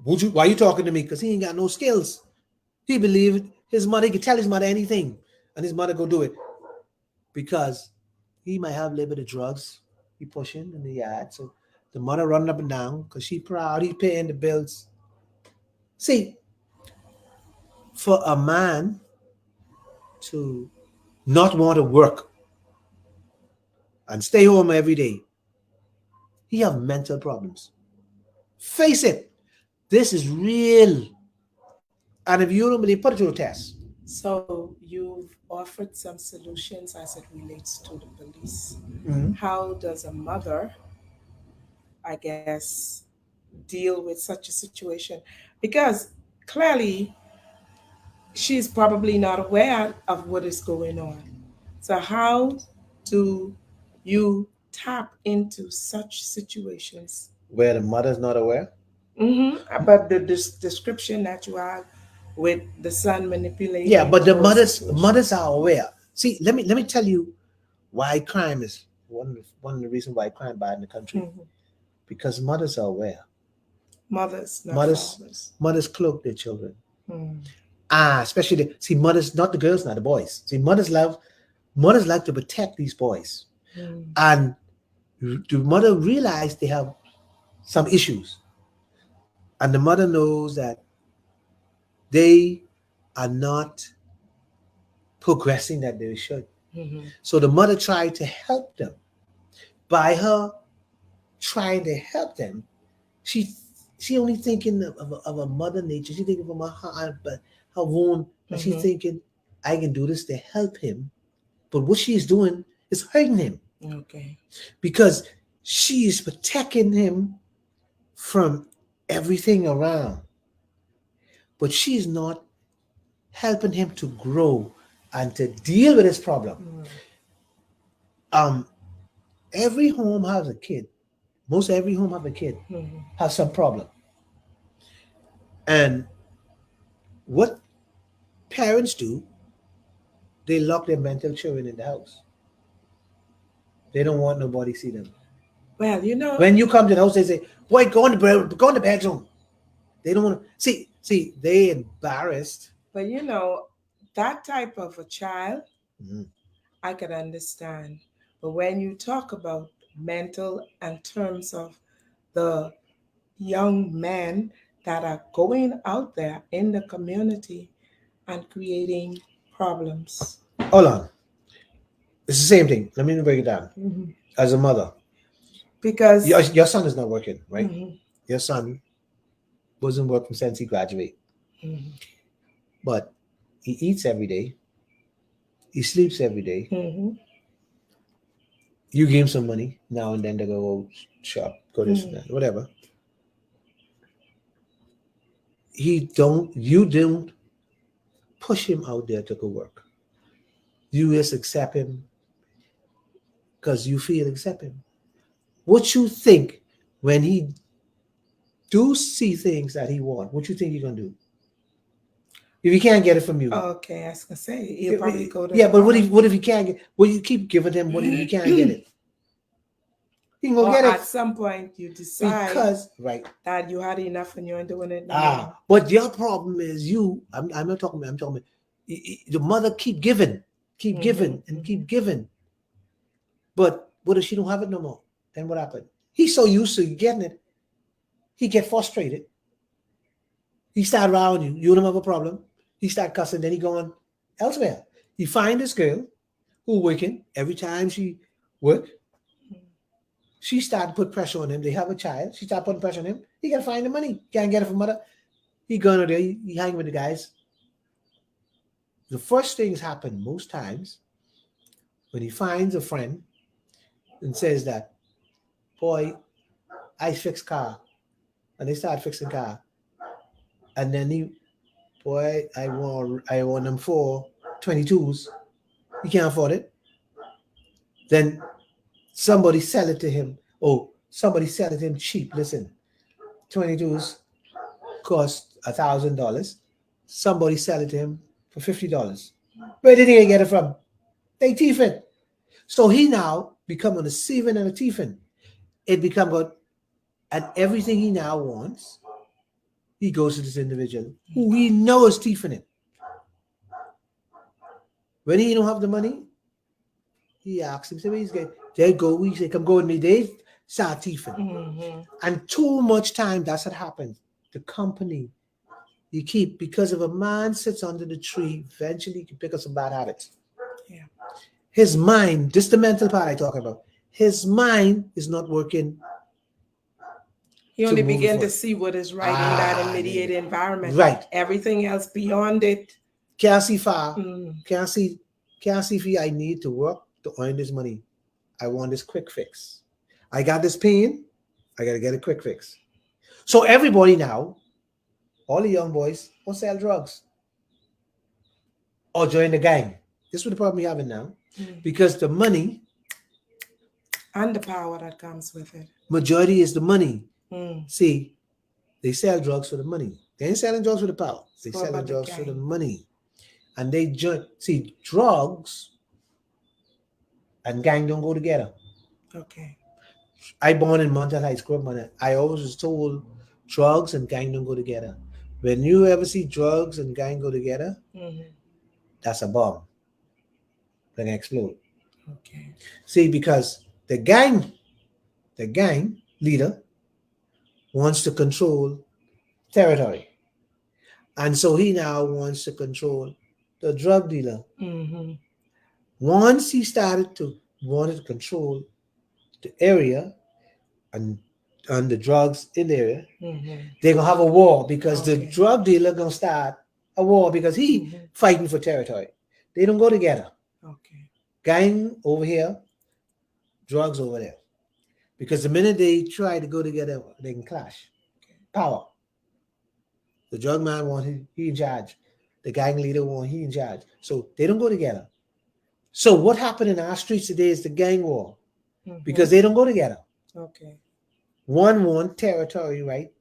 why you talking to me? Because he ain't got no skills. He believed his mother, he could tell his mother anything, and his mother go do it because he might have a little bit of drugs he pushing in the yard. So the mother running up and down because she proud, he paying the bills. See, for a man to not want to work and stay home every day, he have mental problems. Face it, this is real. And if you don't believe, put it to a test. So you've offered some solutions as it relates to the police. Mhm. How does a mother, I guess, deal with such a situation? Because clearly she's probably not aware of what is going on. So how do you tap into such situations? Where the mother's not aware. But the description that you have with the son Yeah, manipulating but the the whole situation. mothers are aware. See, let me tell you why crime is one of the reasons why crime bad in the country, Mhm. because mothers are aware. Mothers, not Mothers fathers. mothers cloak their children. Mm. Especially see mothers, not the girls, not the boys. See, mothers like to protect these boys, Mm. and the mother realize they have some issues, and the mother knows that they are not progressing that they should. Mhm. So the mother tried to help them. By her trying to help them, she she only thinking of a mother nature. She thinking from her heart, but her wound, and she's Mhm. thinking, I can do this to help him. But what she's doing is hurting him Okay. because she is protecting him from everything around, but she's not helping him to grow and to deal with his problem. Mm. Um, every home has a kid. Most every home have a kid Mhm. has some problem, and what parents do, they lock their mental children in the house. They don't want nobody see them. Well, you know, When you come to the house, they say, "Boy, go in the bedroom." They don't want to see. They embarrassed. but you know, that type of a child, Mhm. I could understand. But when you talk about mental in terms of the young men that are going out there in the community and creating problems. Hold on, it's the same thing. Let me break it down. Mhm. As a mother, Because your son is not working, right? mhm, Your son wasn't working since he graduated. Mm-hmm. But he eats every day. He sleeps every day. Mm-hmm. You give him some money now and then to go shop, go this and Mm-hmm. that, whatever. You don't push him out there to go work. You just accept him because you feel accept him. What you think when he do see things that he want, what you think you're gonna do? If he can't get it from you, Okay, I was gonna say he'll probably go to yeah. the But what other. if he can't get? Well, you keep giving him. What if he can't get it? He can go Or get at it some point you decide because right. that you had enough and you ain't doing it no more. But your problem is you. I'm not talking. I'm talking. The mother keep Mm-hmm. giving, and Mm-hmm. keep giving. But what if she don't have it no more? Then what happened? He's so used to getting it, he get frustrated. He start around you. You don't have a problem. He start cussing. Then he going elsewhere. He find this girl who working every time she work. She start to put pressure on him. They have a child. She start putting pressure on him. He got to find the money. Can't get it from mother. He going there. He hang with the guys. The first things happen most times when he finds a friend and says that, boy, I fix car. And they start fixing car. And then boy, I want them for 22s. He can't afford it. Then somebody sell it to him. Oh, somebody sell it to him cheap. Listen, 22s cost $1,000. Somebody sell it to him for $50. Where did he get it from? They thief it. So he now become a deceiving and a thieving. It become good. And everything he now wants, he goes to this individual who he knows is thieving it. When he don't have the money, he asks him, say, where he's going. They go, we say, come go with me. They start thieving. Mm-hmm. And too much time, that's what happens. The company you keep, because if a man sits under the tree, eventually he can pick up some bad habits. Yeah. His mind, just the mental part I talk about, his mind is not working. He to only move began to forward. see what is right in that immediate Nigga. environment. Right. Everything else beyond it. Can't see far. Mm. Can't see fee. I need to work to earn this money. I want this quick fix. I got this pain. I gotta get a quick fix. So everybody now, all the young boys, will sell drugs or join the gang. This is what the problem we having now. Mm. Because the money, And the power that comes with it. majority is the money. Mm. See, they sell drugs for the money. They ain't selling drugs for the power. They It's all selling about the drugs for the gang. money. And they join. See, drugs and gang don't go together. Okay. I born in Montana, I grew up in Montana. I always was told drugs and gang don't go together. When you ever see drugs and gang go together, Mm-hmm. that's a bomb that can explode. Okay. See, because the gang leader wants to control territory. And so he now wants to control the drug dealer. Mm-hmm. Once he started to wanted to control the area and the drugs in the area, Mm-hmm. they're gonna have a war because the Okay. drug dealer gonna start a war because he Mm-hmm. fighting for territory. They don't go together. Okay. Gang over here, drugs over there. Because the minute they try to go together, they can clash. Power. The drug man wants he in charge. The gang leader wants he in charge. So they don't go together. So what happened in our streets today is the gang war Mm-hmm. because they don't go together. Okay. One want territory, right?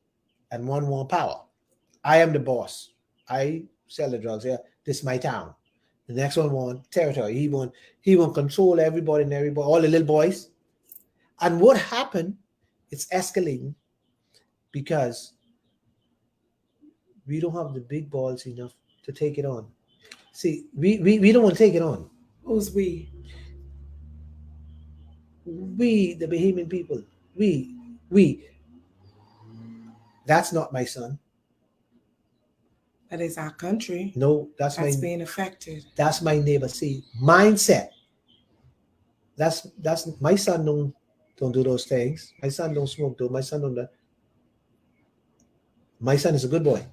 And one want power. I am the boss. I sell the drugs here. This is my town. The next one want territory. He want control everybody and everybody, all the little boys. And what happened? It's escalating because we don't have the big balls enough to take it on. See, we don't want to take it on. Who's we? We, the Bahamian people, we. That's not my son. That is our country No, that's being affected. my neighbor. See, mindset. That's my son don't do those things. My son don't smoke though. My son don't. My son is a good boy.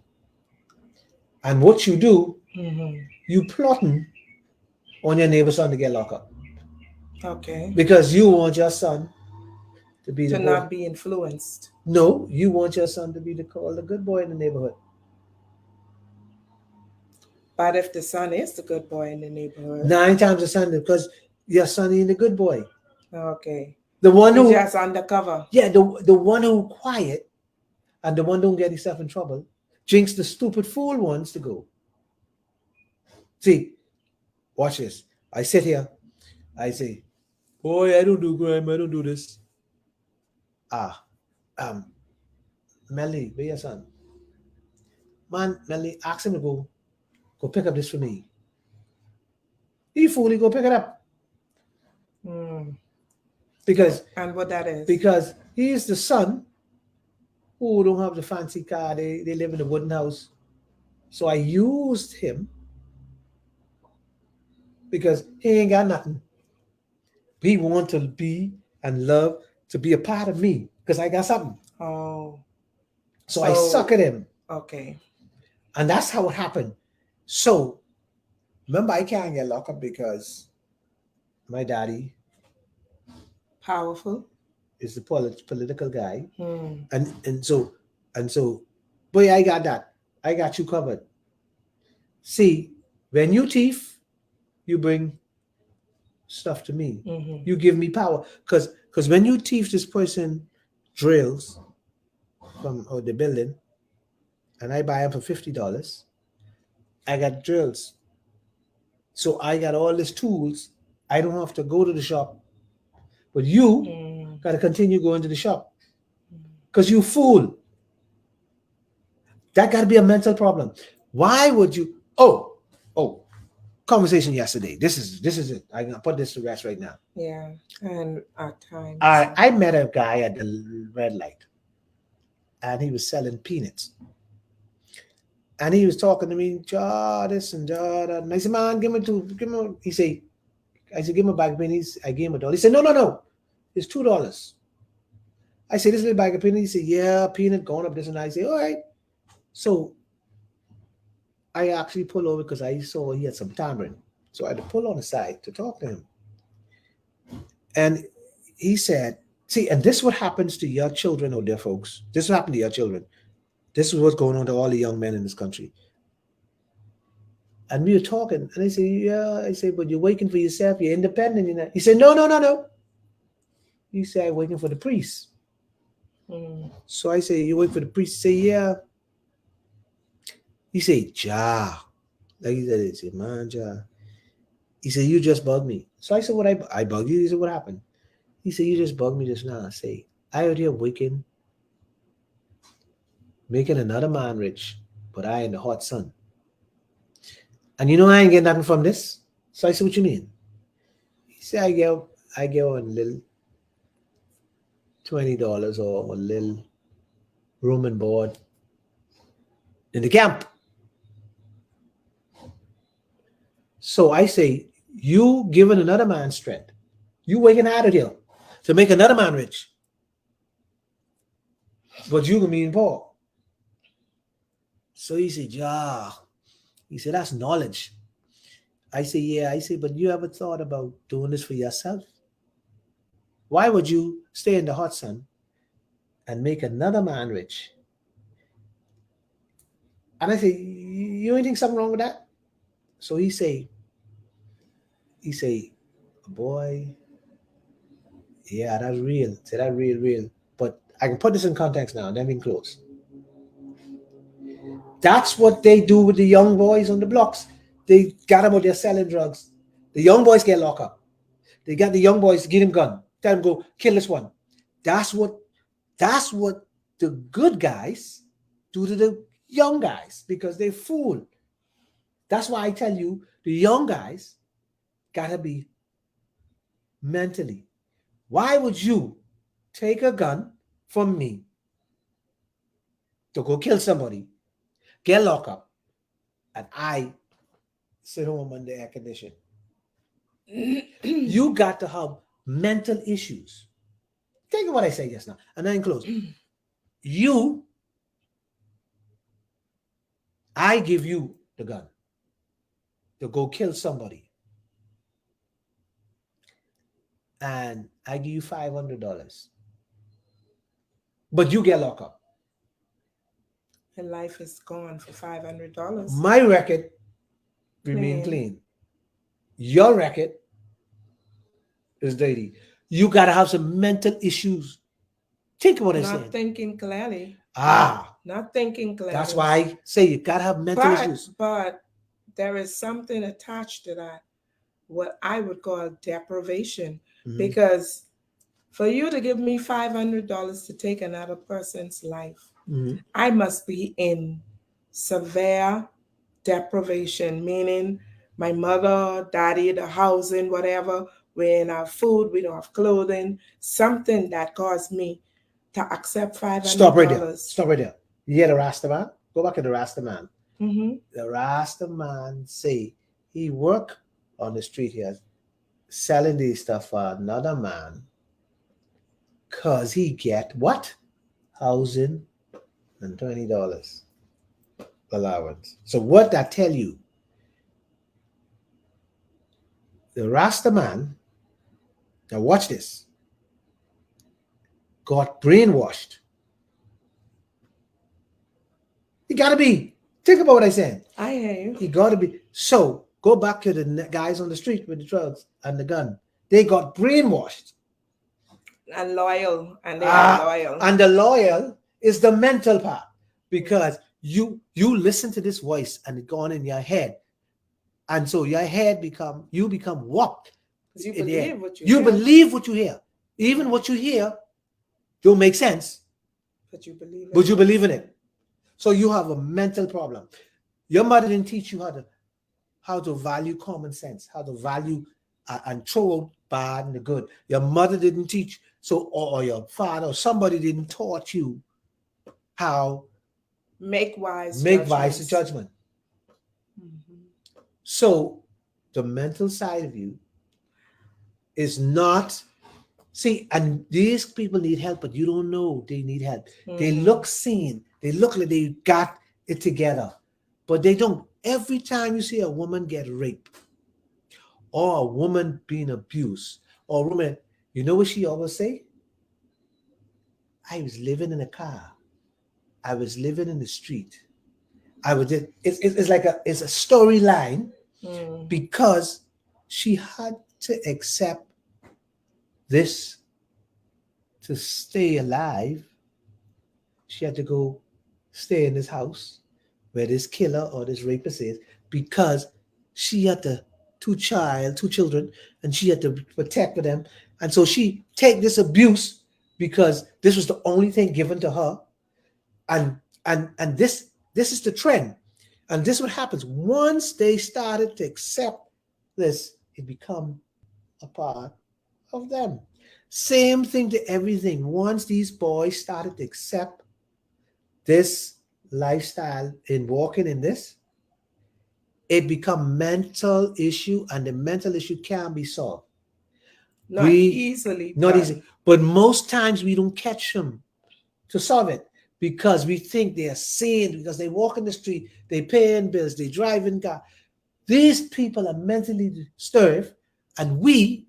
And what you do, Mm-hmm. you plotting on your neighbor's son to get locked up. Okay. Because you want your son to be the To boy. not be influenced. No, you want your son to be called the good boy in the neighborhood. But if the son is the good boy in the neighborhood, 9 times a Sunday, because your son ain't the good boy. okay. The one He who, just undercover. yeah, the one who quiet and the one don't get himself in trouble, drinks the stupid fool ones to go. See, watch this. I sit here, I say, boy, I don't do crime, I don't do this. Ah, um, Melly, where your son? Man, Melly, ask him to go pick up this for me. He fool, he go pick it up. Mm. Because And what that is? because he is the son who don't have the fancy car. They live in a wooden house. So I used him because he ain't got nothing. He want to be and love to be a part of me because I got something. Oh. So I suck at him. Okay. And that's how it happened. So remember, I can't get locked up because my daddy Powerful. is the political guy. Hmm. And so boy, I got that. I got you covered. See, when you thief, you bring stuff to me. Mm-hmm. You give me power. Because when you thief this person drills from the building and I buy them for $50, I got drills. So I got all these tools. I don't have to go to the shop. But you gotta continue going to the shop. Because you fool. That gotta be a mental problem. Why would you oh conversation yesterday. This is it. I'm gonna put this to rest right now. Yeah. And at times. I met a guy at the red light and he was selling peanuts. And he was talking to me, jaw this and jaw that. And I said, man, give me. He said, I said, give him a bag of pennies. I gave him $1. He said, no. It's $2. I said, this little bag of pennies. He said, yeah, peanut going up this and that. I said, all right. So I actually pulled over because I saw he had some tamarind. So I had to pull on the side to talk to him. And he said, see, and this is what happens to your children out there, folks. This will happen to your children. This is what's going on to all the young men in this country. And we were talking, and I said, yeah. I said, but you're working for yourself. You're independent. You're not. He said, no. He said, I'm working for the priest. So I say, you work for the priest? He said, yeah. He said, ja. Like he said, he said, man, ja. He said, you just bugged me. So I said, what I bugged you? He said, what happened? He said, you just bugged me just now. I say, I out here working, making another man rich, but I in the hot sun. And you know I ain't getting nothing from this. So I said, what you mean? He said, I get a little $20 or a little room and board in the camp. So I say, you giving another man strength. You working out of here to make another man rich. But you can be in poor. So he said, yeah. He said, that's knowledge. I say, yeah. I say, but you ever thought about doing this for yourself? Why would you stay in the hot sun and make another man rich? And I say, you ain't think something wrong with that? So he say, boy, yeah, that's real. Say that real. But I can put this in context now, and then we can close. That's what they do with the young boys on the blocks. They got them out there selling drugs. The young boys get locked up. They got the young boys, get him gun. Tell them go kill this one. That's what the good guys do to the young guys because they fool. That's why I tell you the young guys gotta be mentally. Why would you take a gun from me to go kill somebody, get locked up, and I sit home under air condition? You got to have mental issues. Think of what I said just now, and then close. You I give you the gun to go kill somebody, and I give you $500, but you get locked up. And life is gone for $500. My record remain Clean. clean. Your record is dirty. You gotta have some mental issues. Think about what I Not said. thinking clearly. Ah, Not thinking that's clearly. why I say you gotta have mental issues. But there is something attached to that, what I would call deprivation. Mhm. Because for you to give me $500 to take another person's life, Mhm. I must be in severe deprivation, meaning my mother, daddy, the housing, whatever, we don't have food, we don't have clothing, something that caused me to accept Stop right there. $500. Stop right there. You hear the Rasta man? Go back to the Rasta man. Mm-hmm. The Rasta man say he work on the street here selling these stuff for another man cause he get what? Housing and $20 allowance. So what that tell you? The Rasta man, now watch this, got brainwashed. He gotta be. Think about what I said. I hear you. He gotta be. So go back to the guys on the street with the drugs and the gun. They got brainwashed. And loyal, and they are loyal. And the loyal is the mental part because you listen to this voice and it gone in your head, and so your head you become warped. Because you believe what you You hear. believe what you hear, even what you hear don't make sense, But you believe it. but you believe in it. So you have a mental problem. Your mother didn't teach you how to value common sense, how to value and throw out bad and the good. Your mother didn't teach, so or your father or somebody didn't taught you how Make wise judgment. Mm-hmm. So the mental side of you is not and these people need help, but you don't know they need help. Mm-hmm. They look seen, they look like they got it together, but they don't. Every time you see a woman get raped or a woman being abused or a woman, you know what she always say? I was living in a car. I was living in the street. I was just, it's like it's a storyline because she had to accept this to stay alive. She had to go stay in this house where this killer or this rapist is because she had two children, and she had to protect for them. And so she take this abuse because this was the only thing given to her. And this is the trend. And this is what happens. Once they started to accept this, it become a part of them. Same thing to everything. Once these boys started to accept this lifestyle in walking in this, it become mental issue, and the mental issue can be solved. Not easily. Not easy. But most times we don't catch them to solve it because we think they are sane because they walk in the street, they paying bills, they driving car. These people are mentally disturbed, and we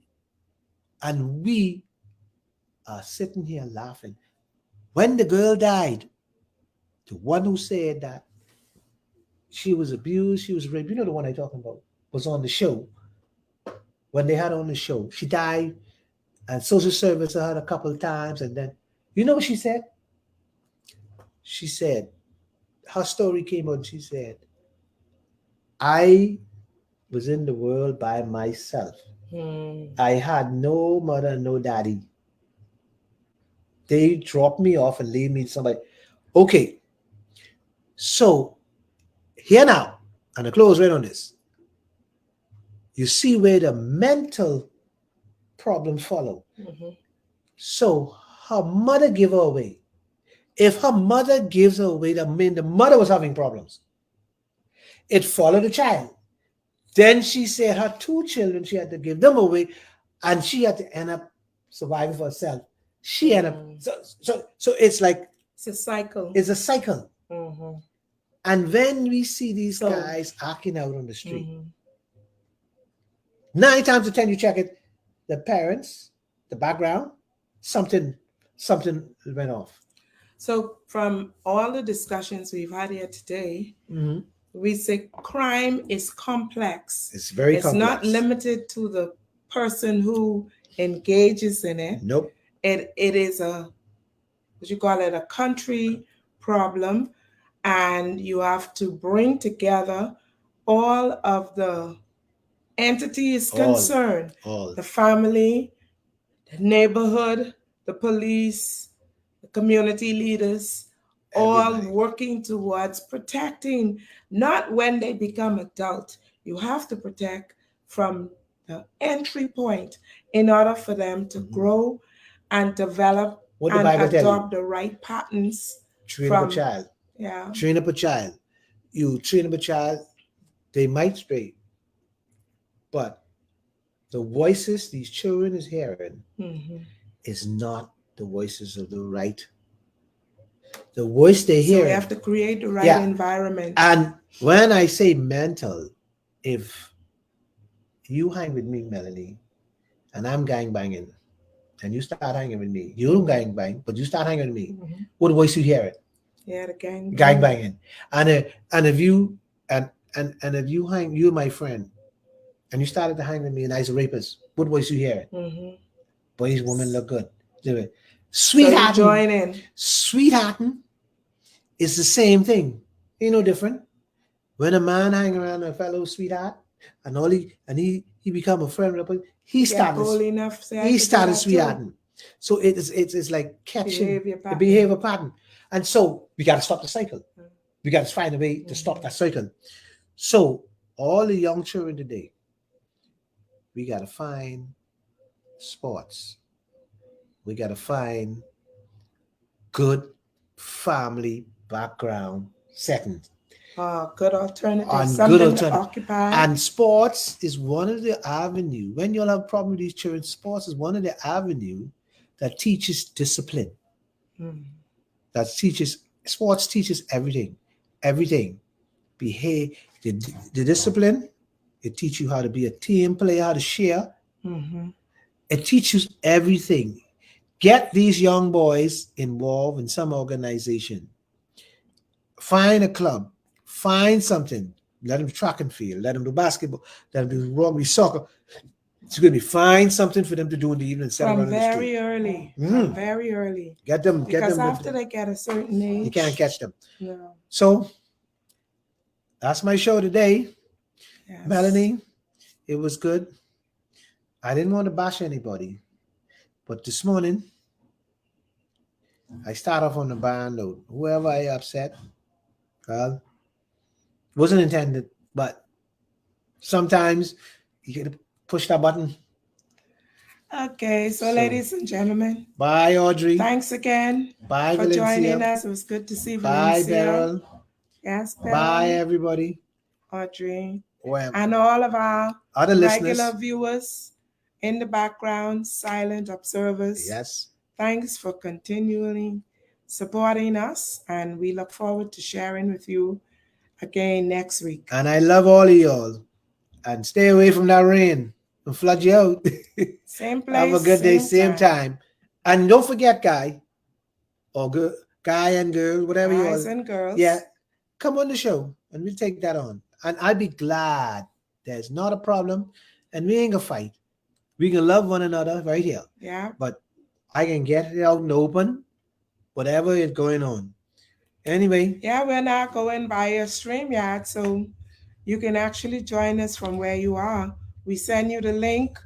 are sitting here laughing. When the girl died, the one who said that she was abused, she was raped, you know the one I'm talking about, was on the show. When they had on the show, she died, and social service saw her a couple of times, and then, you know what she said? She said, her story came out, she said, I was in the world by myself. I had no mother, no daddy. They dropped me off and leave me to somebody. Okay, so here now, and I close right on this. You see where the mental problems follow. So her mother gave her away. If her mother gives her away, that means the mother was having problems. It followed the child. Then she said her two children, she had to give them away, and she had to end up surviving for herself. She ended up, so it's like, it's a cycle. It's a cycle. And when we see these So- guys acting out on the street, Mhm. 9 times out of 10 you check it, the parents, the background, something went off. So, from all the discussions we've had here today, Mhm. we say crime is complex. It's very It's complex. not limited to the person who engages in it. Nope. It is what you call it, a country problem, and you have to bring together all of the entities concerned, All. the family, the neighborhood, the police, the community leaders, all Everybody. working towards protecting, not when they become adult. You have to protect from the entry point in order for them to Mhm. grow and develop What the and Bible tell you? adopt the right patterns. Train up a from- child. Yeah. Train up a child. You train up a child, they might stray, but the voices these children is hearing Mhm. is not the voices of the right. The voice they So hear. we have to create the right Yeah. environment. And when I say mental, if you hang with me, Melanie, and I'm gang banging, and you start hanging with me, you don't gang bang, but you start hanging with me, Mhm. what voice you hear it? Yeah, the gang. Gang banging. And if you and if you hang, you're my friend, and you started to hang with me and I was a rapist, what voice you hear it? Mhm. Boy, these women look good. So you Sweetheart. join in. Sweethearting is the same thing. Ain't no different. When a man hang around a fellow sweetheart and he become a friend with a person, he Get bold started enough, say, I could do started that too. sweethearting. So it's like catching Behavior the pattern. behavior pattern. And so we got to stop the cycle. Mm. We got to find a way to stop that cycle. So all the young children today, we got to find sports. We got to find good family background settings. Good alternative. On Something good to alternative. occupy. And sports is one of the avenue. When you'll have a problem with these children, sports is one of the avenue that teaches discipline. Mm. That teaches sports teaches everything. Everything. Behave the discipline. It teaches you how to be a team player, how to share. Mhm. It teaches everything. Get these young boys involved in some organization. Find a club. Find something. Let them track and field. Let them do basketball. Let them do rugby, soccer. It's going to be find something for them to do in the evening instead of From running the street. very early. Mm. From very early. Get them. Because after they get a certain age, you can't catch them. No. So that's my show today, Yes. Melanie. It was good. I didn't want to bash anybody, but this morning I start off on the bad note. Whoever I upset, well, wasn't intended, but sometimes you get to push that button. Okay, so So, ladies and gentlemen, bye, Audrey. thanks again Bye, for joining Valencia. us. It was good to see Bye, Valencia. Beryl. Yes, Beryl. Bye, everybody. Audrey. Well, And all of our other regular listeners. viewers in the background, silent observers. Yes. Thanks for continually supporting us, and we look forward to sharing with you again next week. And I love all of y'all. And stay away from that rain and flood you out. Same place. Have a good day, same time. And don't forget, guy or girl, guy and girl, whatever you Guys are. and girls. Yeah, come on the show and we'll take that on. And I'd be glad. There's not a problem. And we ain't gonna fight. We can love one another right here. Yeah. But I can get it out in the open, whatever is going on. Anyway. Yeah, we're not going by a StreamYard, so you can actually join us from where you are. We send you the link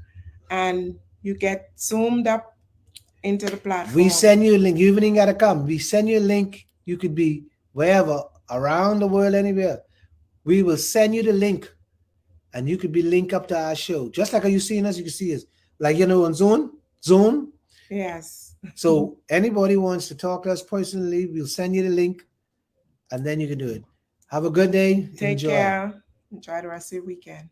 and you get zoomed up into the platform. We send you a link. You even ain't gotta come. We send you a link. You could be wherever, around the world, anywhere. We will send you the link and you could be linked up to our show. Just like how you seeing us, you can see us. Like, on Zoom. Yes. So anybody wants to talk to us personally, we'll send you the link and then you can do it. Have a good day. Take Enjoy. care. Enjoy the rest of your weekend.